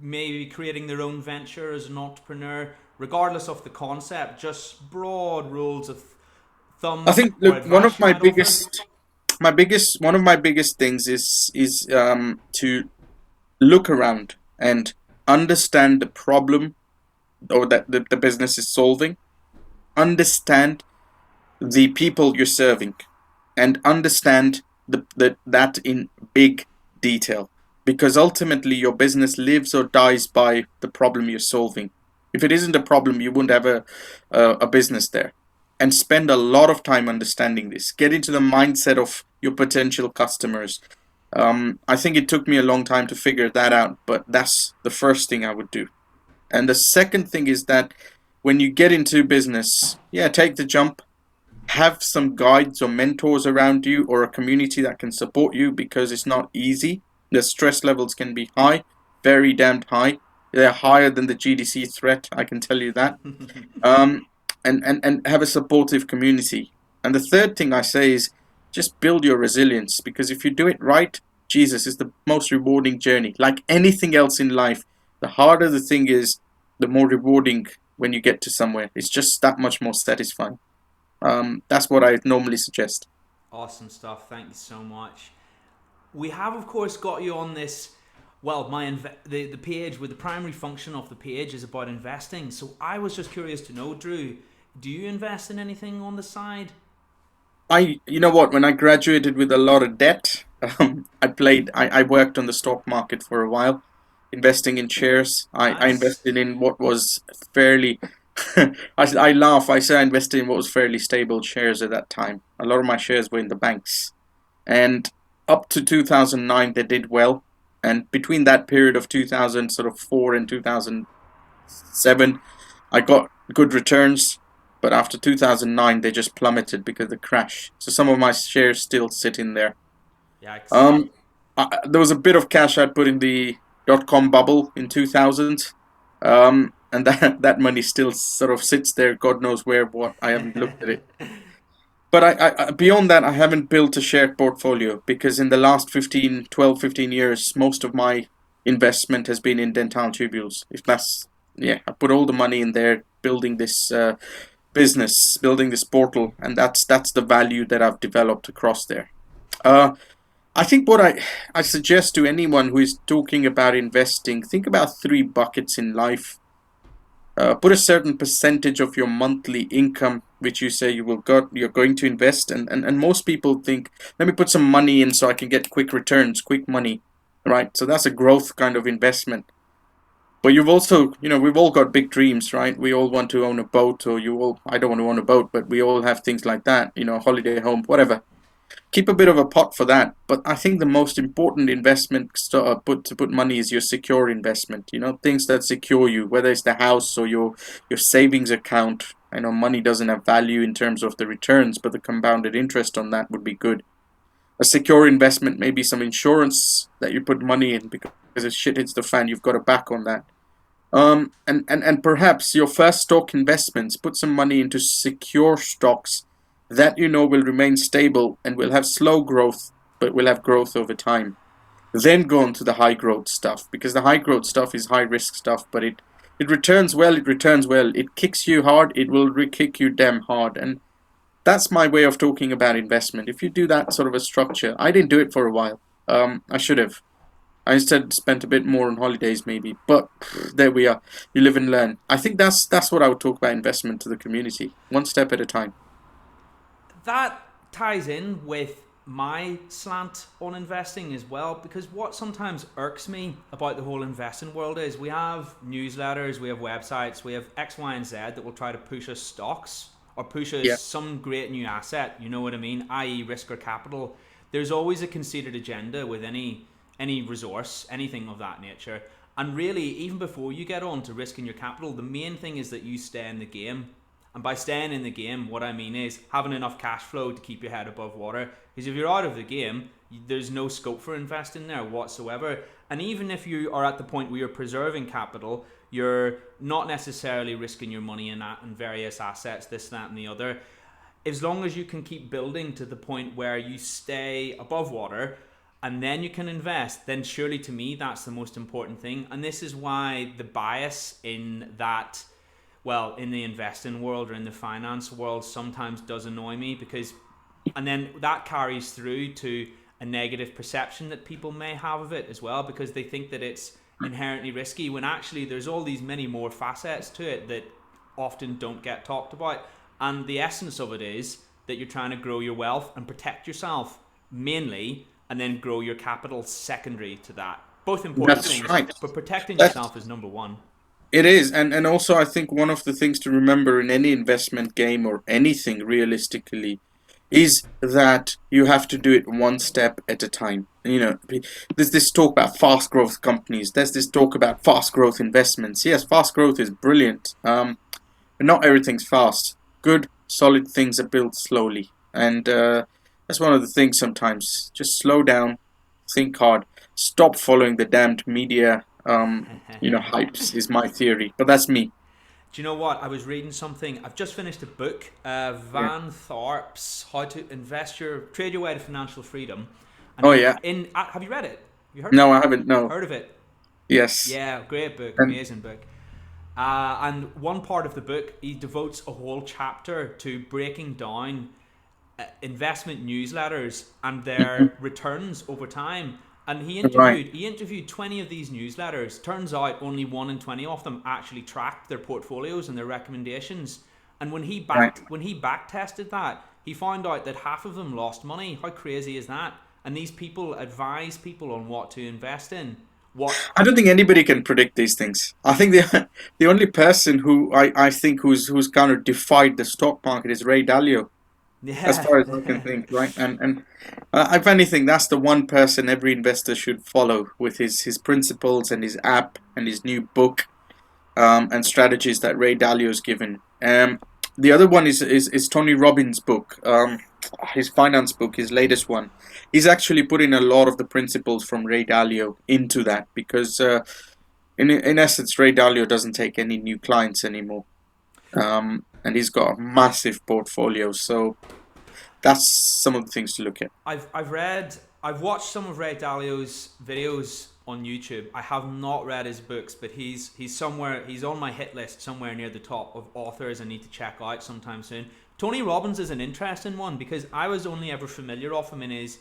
maybe creating their own venture as an entrepreneur, regardless of the concept, just broad rules of thumb? I think, look, one of my biggest things is to look around and understand the problem or that the business is solving, understand the people you're serving, and understand that in big detail, because ultimately your business lives or dies by the problem you're solving. If it isn't a problem, you wouldn't have a business there. And spend a lot of time understanding this. Get into the mindset of your potential customers. I think it took me a long time to figure that out, but that's the first thing I would do. And the second thing is that when you get into business, take the jump. Have some guides or mentors around you, or a community that can support you, because it's not easy. The stress levels can be high, very damned high. They're higher than the GDC threat, I can tell you that. And have a supportive community. And the third thing I say is just build your resilience, because if you do it right, Jesus, is the most rewarding journey. Like anything else in life, the harder the thing is, the more rewarding when you get to somewhere. It's just that much more satisfying. That's what I normally suggest. Awesome stuff. Thank you so much. We have, of course, got you on this. Well, the page, with the primary function of the page is about investing. So I was just curious to know, Dhru, do you invest in anything on the side? You know what? When I graduated with a lot of debt, I worked on the stock market for a while, investing in shares. I invested in what was fairly. I laugh. I say I invested in what was fairly stable shares at that time. A lot of my shares were in the banks, and up to 2009 they did well. And between that period of 2004 and 2007, I got good returns. But after 2009, they just plummeted because of the crash. So some of my shares still sit in there. Yikes. There was a bit of cash I'd put in the .com bubble in 2000. And that money still sort of sits there. God knows what. I haven't looked at it. But I beyond that, I haven't built a share portfolio, because in the last 12, 15 years, most of my investment has been in dental tubules. If that's yeah, I put all the money in there, building this business, building this portal, and that's the value that I've developed across there. Uh, I think what I suggest to anyone who is talking about investing, think about three buckets in life. Put a certain percentage of your monthly income, which you say you're going to invest, and most people think, let me put some money in so I can get quick returns, quick money, right? So that's a growth kind of investment. But you've also, we've all got big dreams, right? We all want to own a boat, or I don't want to own a boat, but we all have things like that, holiday home, whatever. Keep a bit of a pot for that. But I think the most important investment to put money is your secure investment. Things that secure you, whether it's the house or your savings account. I know money doesn't have value in terms of the returns, but the compounded interest on that would be good. A secure investment may be some insurance that you put money in, because if shit hits the fan, you've got a back on that. And perhaps your first stock investments, put some money into secure stocks that will remain stable and will have slow growth, but will have growth over time. Then go on to the high growth stuff, because the high growth stuff is high risk stuff, but it returns well, it kicks you hard, it will re-kick you damn hard. And that's my way of talking about investment. If you do that sort of a structure, I didn't do it for a while. I should have. I instead spent a bit more on holidays maybe, but there we are. You live and learn. I think that's what I would talk about investment to the community, one step at a time. That ties in with my slant on investing as well, because what sometimes irks me about the whole investing world is we have newsletters, we have websites, we have X, Y, and Z that will try to push us stocks or push us some great new asset, you know what I mean, i.e. risk or capital. There's always a conceited agenda with any resource, anything of that nature. And really, even before you get on to risking your capital, the main thing is that you stay in the game. And by staying in the game, what I mean is having enough cash flow to keep your head above water. Because if you're out of the game, there's no scope for investing there whatsoever. And even if you are at the point where you're preserving capital, you're not necessarily risking your money in various assets, this, that, and the other. As long as you can keep building to the point where you stay above water, and then you can invest, then surely to me that's the most important thing. And this is why the bias in that, well, in the investing world or in the finance world sometimes does annoy me, because, and then that carries through to a negative perception that people may have of it as well, because they think that it's inherently risky, when actually there's all these many more facets to it that often don't get talked about. And the essence of it is that you're trying to grow your wealth and protect yourself mainly, and then grow your capital secondary to that. Both important things, right. But protecting yourself is number one. It is, and also I think one of the things to remember in any investment game or anything realistically is that you have to do it one step at a time. There's this talk about fast growth companies. There's this talk about fast growth investments. Yes, fast growth is brilliant, but not everything's fast. Good, solid things are built slowly, and that's one of the things sometimes. Just slow down, think hard, stop following the damned media, hypes is my theory. But that's me. Do you know what? I was reading something. I've just finished a book, Van Tharp's How to Trade Your Way to Financial Freedom. And have you read it? Have you heard no, of it? I haven't. No. Heard of it? Yes. Yeah, great book, amazing book. And one part of the book, he devotes a whole chapter to breaking down investment newsletters and their returns over time. And he interviewed 20 of these newsletters. Turns out only 1 in 20 of them actually tracked their portfolios and their recommendations. And when he back tested that, he found out that half of them lost money. How crazy is that? And these people advise people on what to invest in. I don't think anybody can predict these things. I think the only person who I think who's kind of defied the stock market is Ray Dalio. Yeah. As far as I can think, right? And if anything, that's the one person every investor should follow, with his principles and his app and his new book, and strategies that Ray Dalio's given. The other one is Tony Robbins' book, his finance book, his latest one. He's actually put in a lot of the principles from Ray Dalio into that, because in essence, Ray Dalio doesn't take any new clients anymore. And he's got a massive portfolio, so that's some of the things to look at. I've read I've watched some of Ray Dalio's videos on YouTube. I have not read his books, but he's somewhere. He's on my hit list somewhere near the top of authors I need to check out sometime soon. Tony Robbins is an interesting one because I was only ever familiar of him in his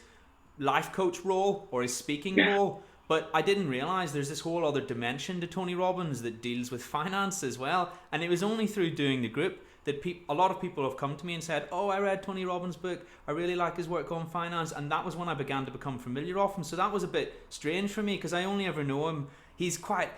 life coach role or his speaking Yeah. role, but I didn't realize there's this whole other dimension to Tony Robbins that deals with finance as well. And it was only through doing the group that a lot of people have come to me and said, "Oh, I read Tony Robbins' book. I really like his work on finance," and that was when I began to become familiar of him. So that was a bit strange for me because I only ever know him. He's quite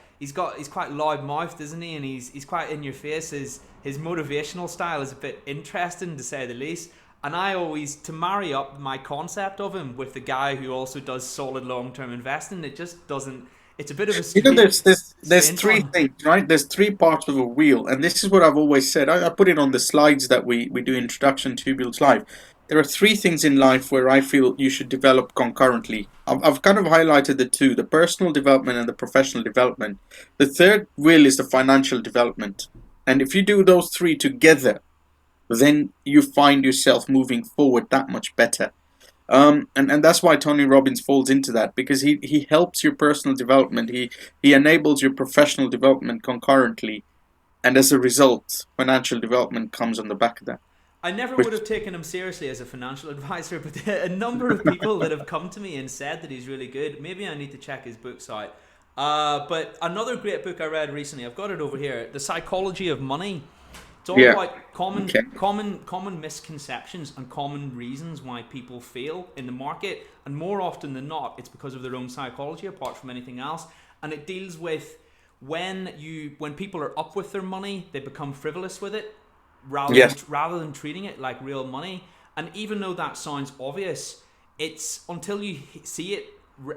loud mouthed, isn't he? And he's quite in your face. His motivational style is a bit interesting to say the least. And I always, to marry up my concept of him with the guy who also does solid long term investing, it just doesn't. It's a bit of a You know, there's strange three one. things, right? There's three parts of a wheel, and this is what I've always said. I put it on the slides that we do introduction to Builds Life. There are three things in life where I feel you should develop concurrently. I've kind of highlighted the two, the personal development and the professional development. The third wheel is the financial development. And if you do those three together, then you find yourself moving forward that much better. And that's why Tony Robbins falls into that, because he helps your personal development. He enables your professional development concurrently. And as a result, financial development comes on the back of that. I never Which, would have taken him seriously as a financial advisor, but a number of people that have come to me and said that he's really good. Maybe I need to check his books out. But another great book I read recently, I've got it over here, The Psychology of Money. It's all yeah. about Okay. common misconceptions and common reasons why people fail in the market, and more often than not, it's because of their own psychology, apart from anything else. And it deals with when people are up with their money, they become frivolous with it, Yes. rather than treating it like real money. And even though that sounds obvious, it's until you see it,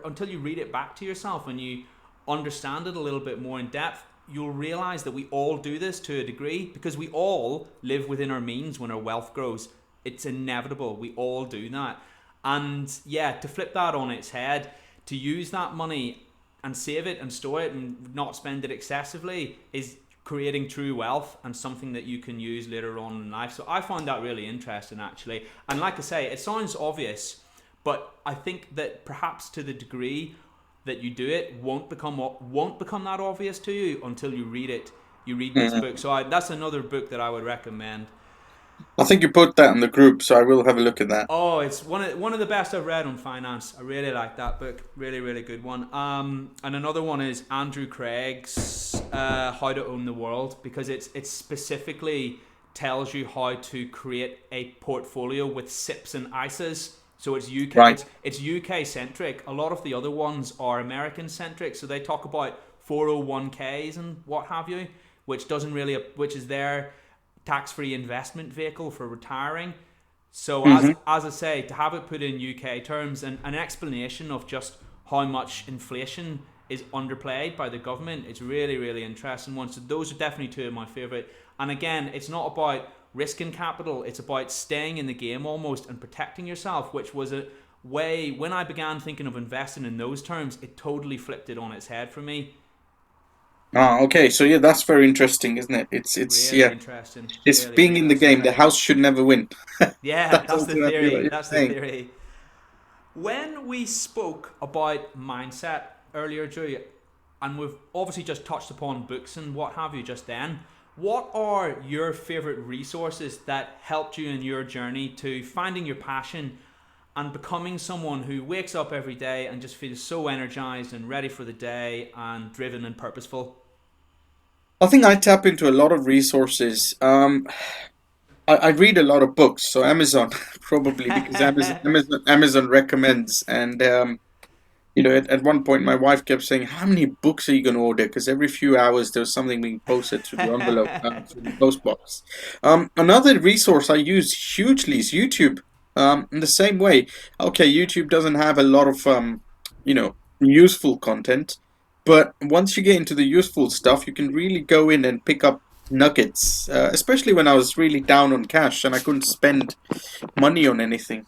until you read it back to yourself and you understand it a little bit more in depth, you'll realize that we all do this to a degree because we all live within our means when our wealth grows. It's inevitable. We all do that. And yeah, to flip that on its head, to use that money and save it and store it and not spend it excessively is creating true wealth and something that you can use later on in life. So I find that really interesting, actually. And like I say, it sounds obvious, but I think that perhaps to the degree that you do it won't become that obvious to you until you read it. You read this Mhm. book. So that's another book that I would recommend. I think you put that in the group, so I will have a look at that. Oh, it's one of the best I've read on finance. I really like that book. Really, really good one. And another one is Andrew Craig's How to Own the World, because it's specifically tells you how to create a portfolio with SIPs and ISAs. So it's UK. Right. It's UK centric. A lot of the other ones are American centric. So they talk about 401ks and what have you, which is their tax-free investment vehicle for retiring. So Hmm. as I say, to have it put in UK terms and an explanation of just how much inflation is underplayed by the government, it's really, really interesting one. So those are definitely two of my favorite. And again, it's not about risking capital, it's about staying in the game almost and protecting yourself, which was a way, when I began thinking of investing in those terms, it totally flipped it on its head for me. Ah, okay. So yeah, that's very interesting, isn't it? It's Really yeah, interesting, it's really being in the interesting. game. The house should never win. Yeah, That's that's the ultimately what theory. you're That's the saying. theory. When we spoke about mindset earlier, Drew, and we've obviously just touched upon books and what have you just then, what are your favorite resources that helped you in your journey to finding your passion and becoming someone who wakes up every day and just feels so energized and ready for the day and driven and purposeful? I think I tap into a lot of resources. I read a lot of books, so Amazon probably because Amazon recommends, and at one point my wife kept saying, "How many books are you going to order?" Because every few hours there was something being posted through the envelope, through the post box. Another resource I use hugely is YouTube. In the same way, okay, YouTube doesn't have a lot of useful content, but once you get into the useful stuff, you can really go in and pick up nuggets. Especially when I was really down on cash and I couldn't spend money on anything.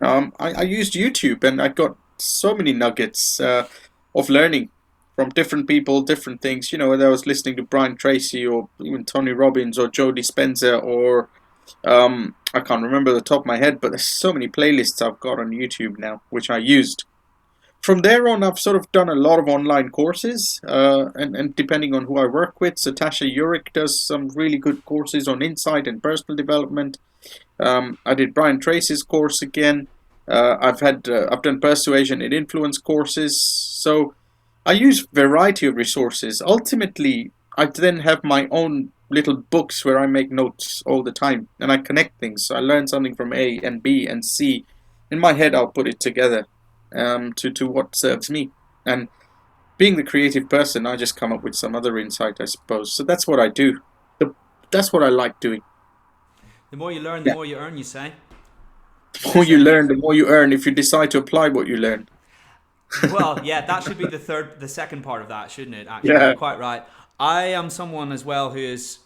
I used YouTube and I got so many nuggets of learning from different people, different things. Whether I was listening to Brian Tracy or even Tony Robbins or Joe Dispenza or I can't remember the top of my head, but there's so many playlists I've got on YouTube now, which I used. From there on, I've sort of done a lot of online courses, and depending on who I work with, so Tasha Urick does some really good courses on insight and personal development. I did Brian Tracy's course again. I've done persuasion and influence courses. So I use variety of resources. Ultimately, I then have my own little books where I make notes all the time and I connect things. So I learn something from A and B and C. In my head, I'll put it together to what serves me. And being the creative person, I just come up with some other insight, I suppose. So that's what I do. That's what I like doing. The more you learn, the more you earn, you say. The more you learn, the more you earn if you decide to apply what you learn. Well, yeah, that should be the second part of that, shouldn't it? Actually, Yeah. you're quite right. I am someone as well who is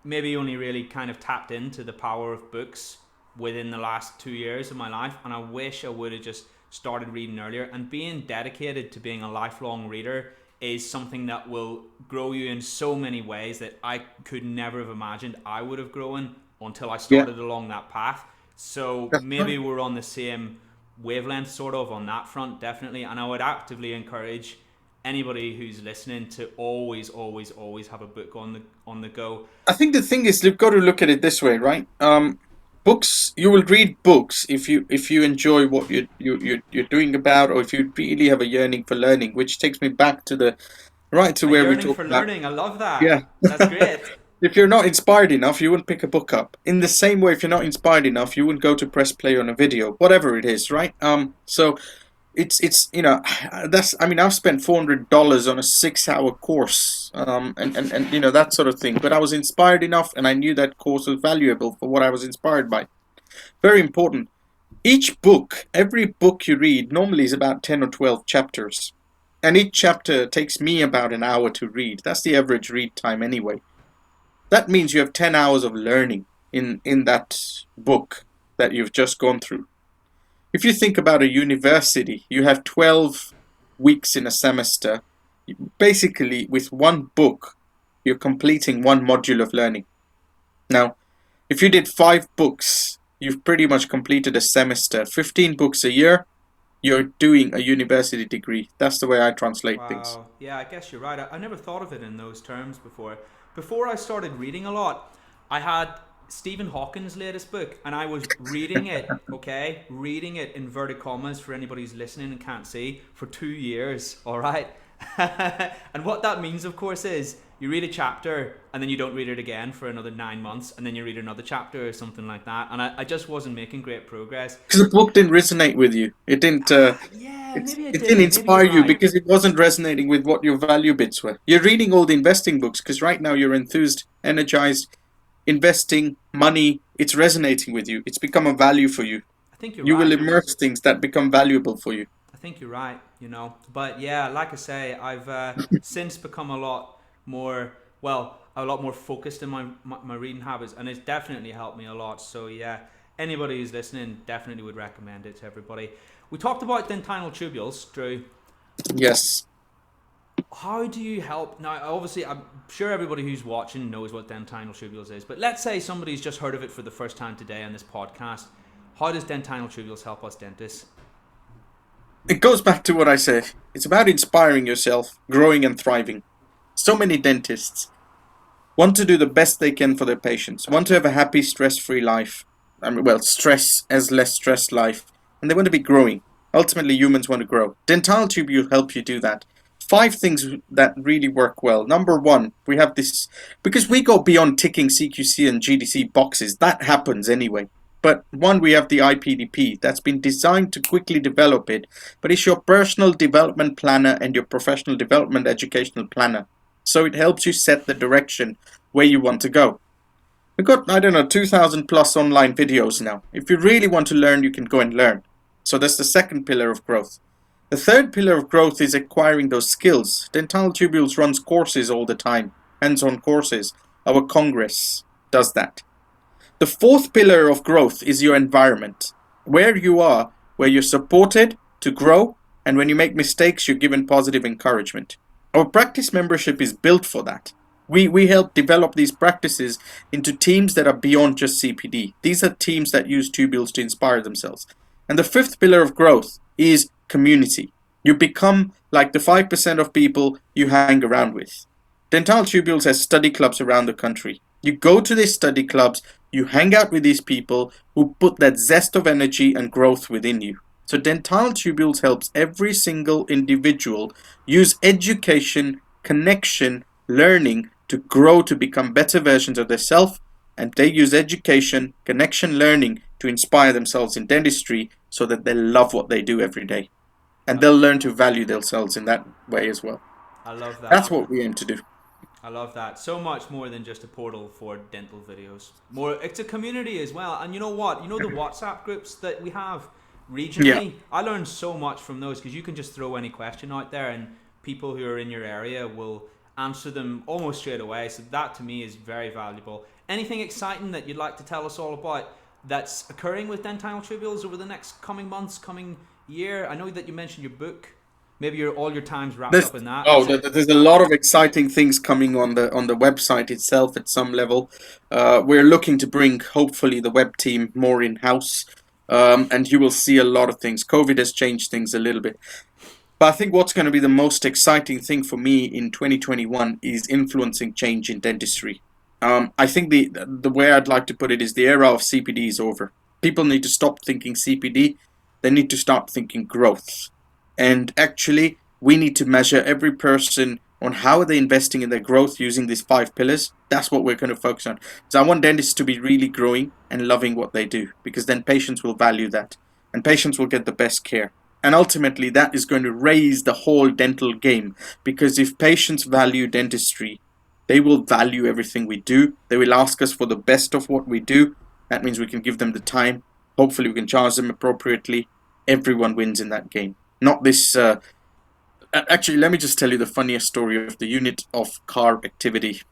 maybe only really kind of tapped into the power of books within the last 2 years of my life, and I wish I would have just started reading earlier. And being dedicated to being a lifelong reader is something that will grow you in so many ways that I could never have imagined I would have grown until I started along that path. So maybe we're on the same wavelength sort of on that front, definitely. And I would actively encourage anybody who's listening to always have a book on the go. I think the thing is, you've got to look at it this way, right? Books. You will read books if you enjoy what you're doing about, or if you really have a yearning for learning. Which takes me back to where we talked for about learning. I love that. Yeah. That's great. If you're not inspired enough, you wouldn't pick a book up. In the same way, if you're not inspired enough, you wouldn't go to press play on a video, whatever it is, right? So it's that's, I mean, I've spent $400 on a 6-hour course, and that sort of thing. But I was inspired enough, and I knew that course was valuable for what I was inspired by. Very important. Every book you read normally is about 10 or 12 chapters, and each chapter takes me about an hour to read. That's the average read time anyway. That means you have 10 hours of learning in that book that you've just gone through. If you think about a university, you have 12 weeks in a semester. Basically, with one book, you're completing one module of learning. Now, if you did 5 books, you've pretty much completed a semester. 15 books a year, you're doing a university degree. That's the way I translate things. Yeah, I guess you're right. I never thought of it in those terms before. Before I started reading a lot, I had Stephen Hawking's latest book, and I was reading it, okay? Reading it, inverted commas, for anybody who's listening and can't see, for 2 years, all right? And what that means, of course, is you read a chapter, and then you don't read it again for another 9 months, and then you read another chapter or something like that. And I just wasn't making great progress. Because the book didn't resonate with you. It didn't. Maybe it didn't inspire you because it wasn't resonating with what your value bits were. You're reading all the investing books because right now you're enthused, energized, investing, money. It's resonating with you. It's become a value for you. I think you're You right. will immerse things that become valuable for you. I think you're right, But yeah, like I say, I've since become a lot more focused in my reading habits, and it's definitely helped me a lot. So yeah, anybody who's listening definitely would recommend it to everybody. We talked about dentinal tubules, Drew. Yes. How do you help? Now, obviously, I'm sure everybody who's watching knows what dentinal tubules is, but let's say somebody's just heard of it for the first time today on this podcast. How does dentinal tubules help us dentists? It goes back to what I said. It's about inspiring yourself, growing and thriving. So many dentists want to do the best they can for their patients, want to have a happy, stress-free life. Stress as less stress life. And they want to be growing. Ultimately, humans want to grow. Dental tubule help you do that. 5 things that really work well. Number 1, we have this, because we go beyond ticking CQC and GDC boxes. That happens anyway. But 1, we have the IPDP that's been designed to quickly develop it, but it's your personal development planner and your professional development educational planner. So it helps you set the direction where you want to go. We've got, 2,000 plus online videos now. If you really want to learn, you can go and learn. So that's the second pillar of growth. The third pillar of growth is acquiring those skills. Dental Tubules runs courses all the time, hands-on courses. Our Congress does that. The fourth pillar of growth is your environment. Where you are, where you're supported to grow, and when you make mistakes, you're given positive encouragement. Our practice membership is built for that. We help develop these practices into teams that are beyond just CPD. These are teams that use tubules to inspire themselves. And the fifth pillar of growth is community. You become like the 5% of people you hang around with. Dental Tubules has study clubs around the country. You go to these study clubs, you hang out with these people who put that zest of energy and growth within you. So Dental Tubules helps every single individual use education, connection, learning to grow to become better versions of themselves, and they use education, connection, learning to inspire themselves in dentistry so that they love what they do every day. And they'll learn to value themselves in that way as well. I love that. That's what we aim to do. I love that. So much more than just a portal for dental videos. More, it's a community as well. And you know what? You know the WhatsApp groups that we have regionally? Yeah. I learned so much from those because you can just throw any question out there and people who are in your area will answer them almost straight away. So that to me is very valuable. Anything exciting that you'd like to tell us all about that's occurring with dental tubules over the next coming months, coming year? I know that you mentioned your book. Maybe all your time's wrapped up in that. There's a lot of exciting things coming on the website itself at some level. We're looking to bring hopefully the web team more in house, and you will see a lot of things. COVID has changed things a little bit, but I think what's going to be the most exciting thing for me in 2021 is influencing change in dentistry. I think the way I'd like to put it is the era of CPD is over. People need to stop thinking CPD. They need to start thinking growth. And actually, we need to measure every person on how are they investing in their growth using these 5 pillars. That's what we're going to focus on. So I want dentists to be really growing and loving what they do, because then patients will value that and patients will get the best care. And ultimately, that is going to raise the whole dental game, because if patients value dentistry, they will value everything we do. They will ask us for the best of what we do. That means we can give them the time. Hopefully, we can charge them appropriately. Everyone wins in that game. Not this. Actually, let me just tell you the funniest story of the unit of car activity.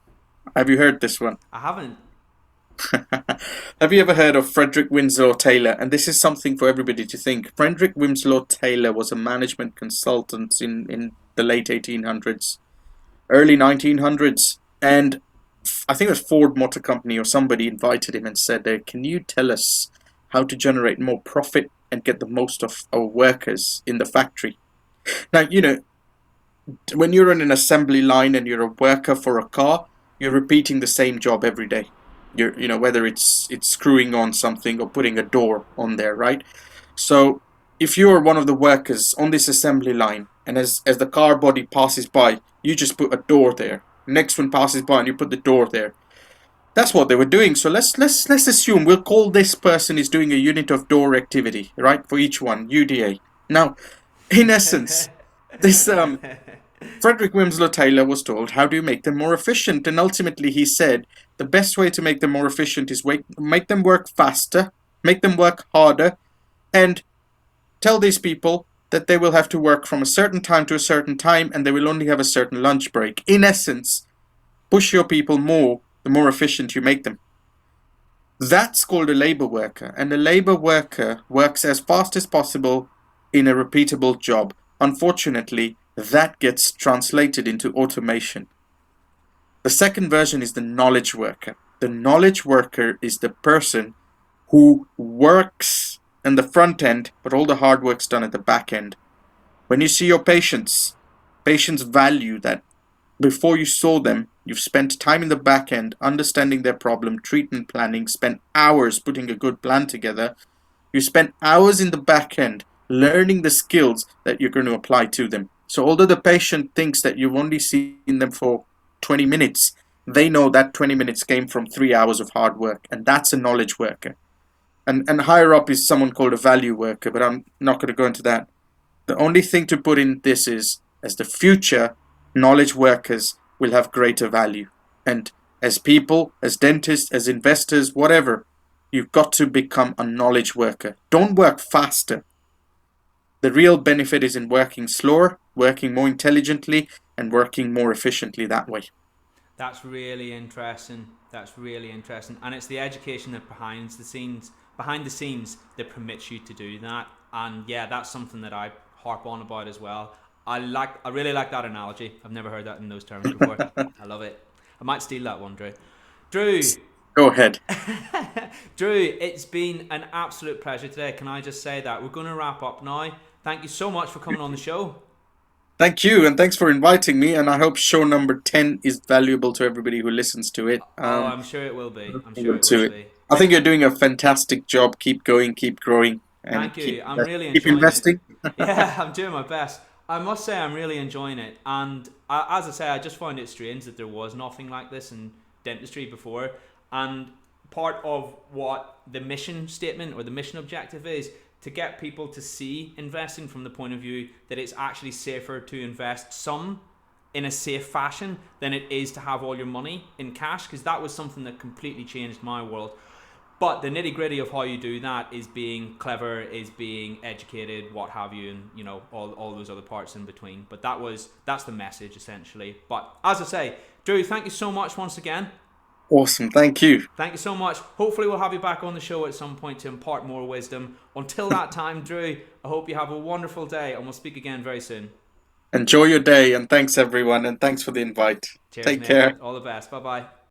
Have you heard this one? I haven't. Have you ever heard of Frederick Winslow Taylor? And this is something for everybody to think. Frederick Winslow Taylor was a management consultant in the late 1800s, early 1900s. And I think it was Ford Motor Company or somebody invited him and said, can you tell us how to generate more profit and get the most of our workers in the factory? Now, when you're on an assembly line and you're a worker for a car, you're repeating the same job every day. Whether it's screwing on something or putting a door on there, right? So if you're one of the workers on this assembly line, and as the car body passes by, you just put a door there. Next one passes by and you put the door there. That's what they were doing. So let's assume we'll call this person is doing a unit of door activity, right? For each one, UDA. Now, in essence, this Frederick Winslow Taylor was told, how do you make them more efficient? And ultimately he said, the best way to make them more efficient is make them work faster, make them work harder, and tell these people that they will have to work from a certain time to a certain time and they will only have a certain lunch break. In essence, push your people more, the more efficient you make them. That's called a labor worker, and a labor worker works as fast as possible in a repeatable job. Unfortunately, that gets translated into automation. The second version is the knowledge worker. The knowledge worker is the person who works in the front end, but all the hard work's done at the back end. When you see your patients value that before you saw them, you've spent time in the back end understanding their problem, treatment planning, spent hours putting a good plan together. You spent hours in the back end learning the skills that you're going to apply to them. So although the patient thinks that you've only seen them for 20 minutes, they know that 20 minutes came from 3 hours of hard work, and that's a knowledge worker. And higher up is someone called a value worker, but I'm not going to go into that. The only thing to put in this is, as the future, knowledge workers will have greater value. And as people, as dentists, as investors, whatever, you've got to become a knowledge worker. Don't work faster. The real benefit is in working slower, working more intelligently, and working more efficiently that way. That's really interesting. And it's the education that behind the scenes that permits you to do that. And yeah, that's something that I harp on about as well. I really like that analogy. I've never heard that in those terms before. I love it. I might steal that one, Drew. Drew, Go ahead. Drew, it's been an absolute pleasure today. Can I just say that? We're going to wrap up now. Thank you so much for coming on the show. Thank you, and thanks for inviting me. And I hope show number 10 is valuable to everybody who listens to it. Oh, I'm sure it will be. I'm sure it To will it. be. I think you're doing a fantastic job. Keep going, keep growing, and Thank keep you. I'm really keep enjoying it. investing. Yeah, I'm doing my best. I must say I'm really enjoying it. And as I say, I just found it strange that there was nothing like this in dentistry before. And part of what the mission statement or the mission objective is to get people to see investing from the point of view that it's actually safer to invest some in a safe fashion than it is to have all your money in cash, because that was something that completely changed my world. But the nitty gritty of how you do that is being clever, is being educated, what have you, and you know all those other parts in between. But that's the message essentially. But as I say, Drew, thank you so much once again. Awesome. Thank you. Thank you so much. Hopefully we'll have you back on the show at some point to impart more wisdom. Until that time, Drew, I hope you have a wonderful day and we'll speak again very soon. Enjoy your day, and thanks everyone, and thanks for the invite. Cheers, Take mate. care. All the best. Bye bye.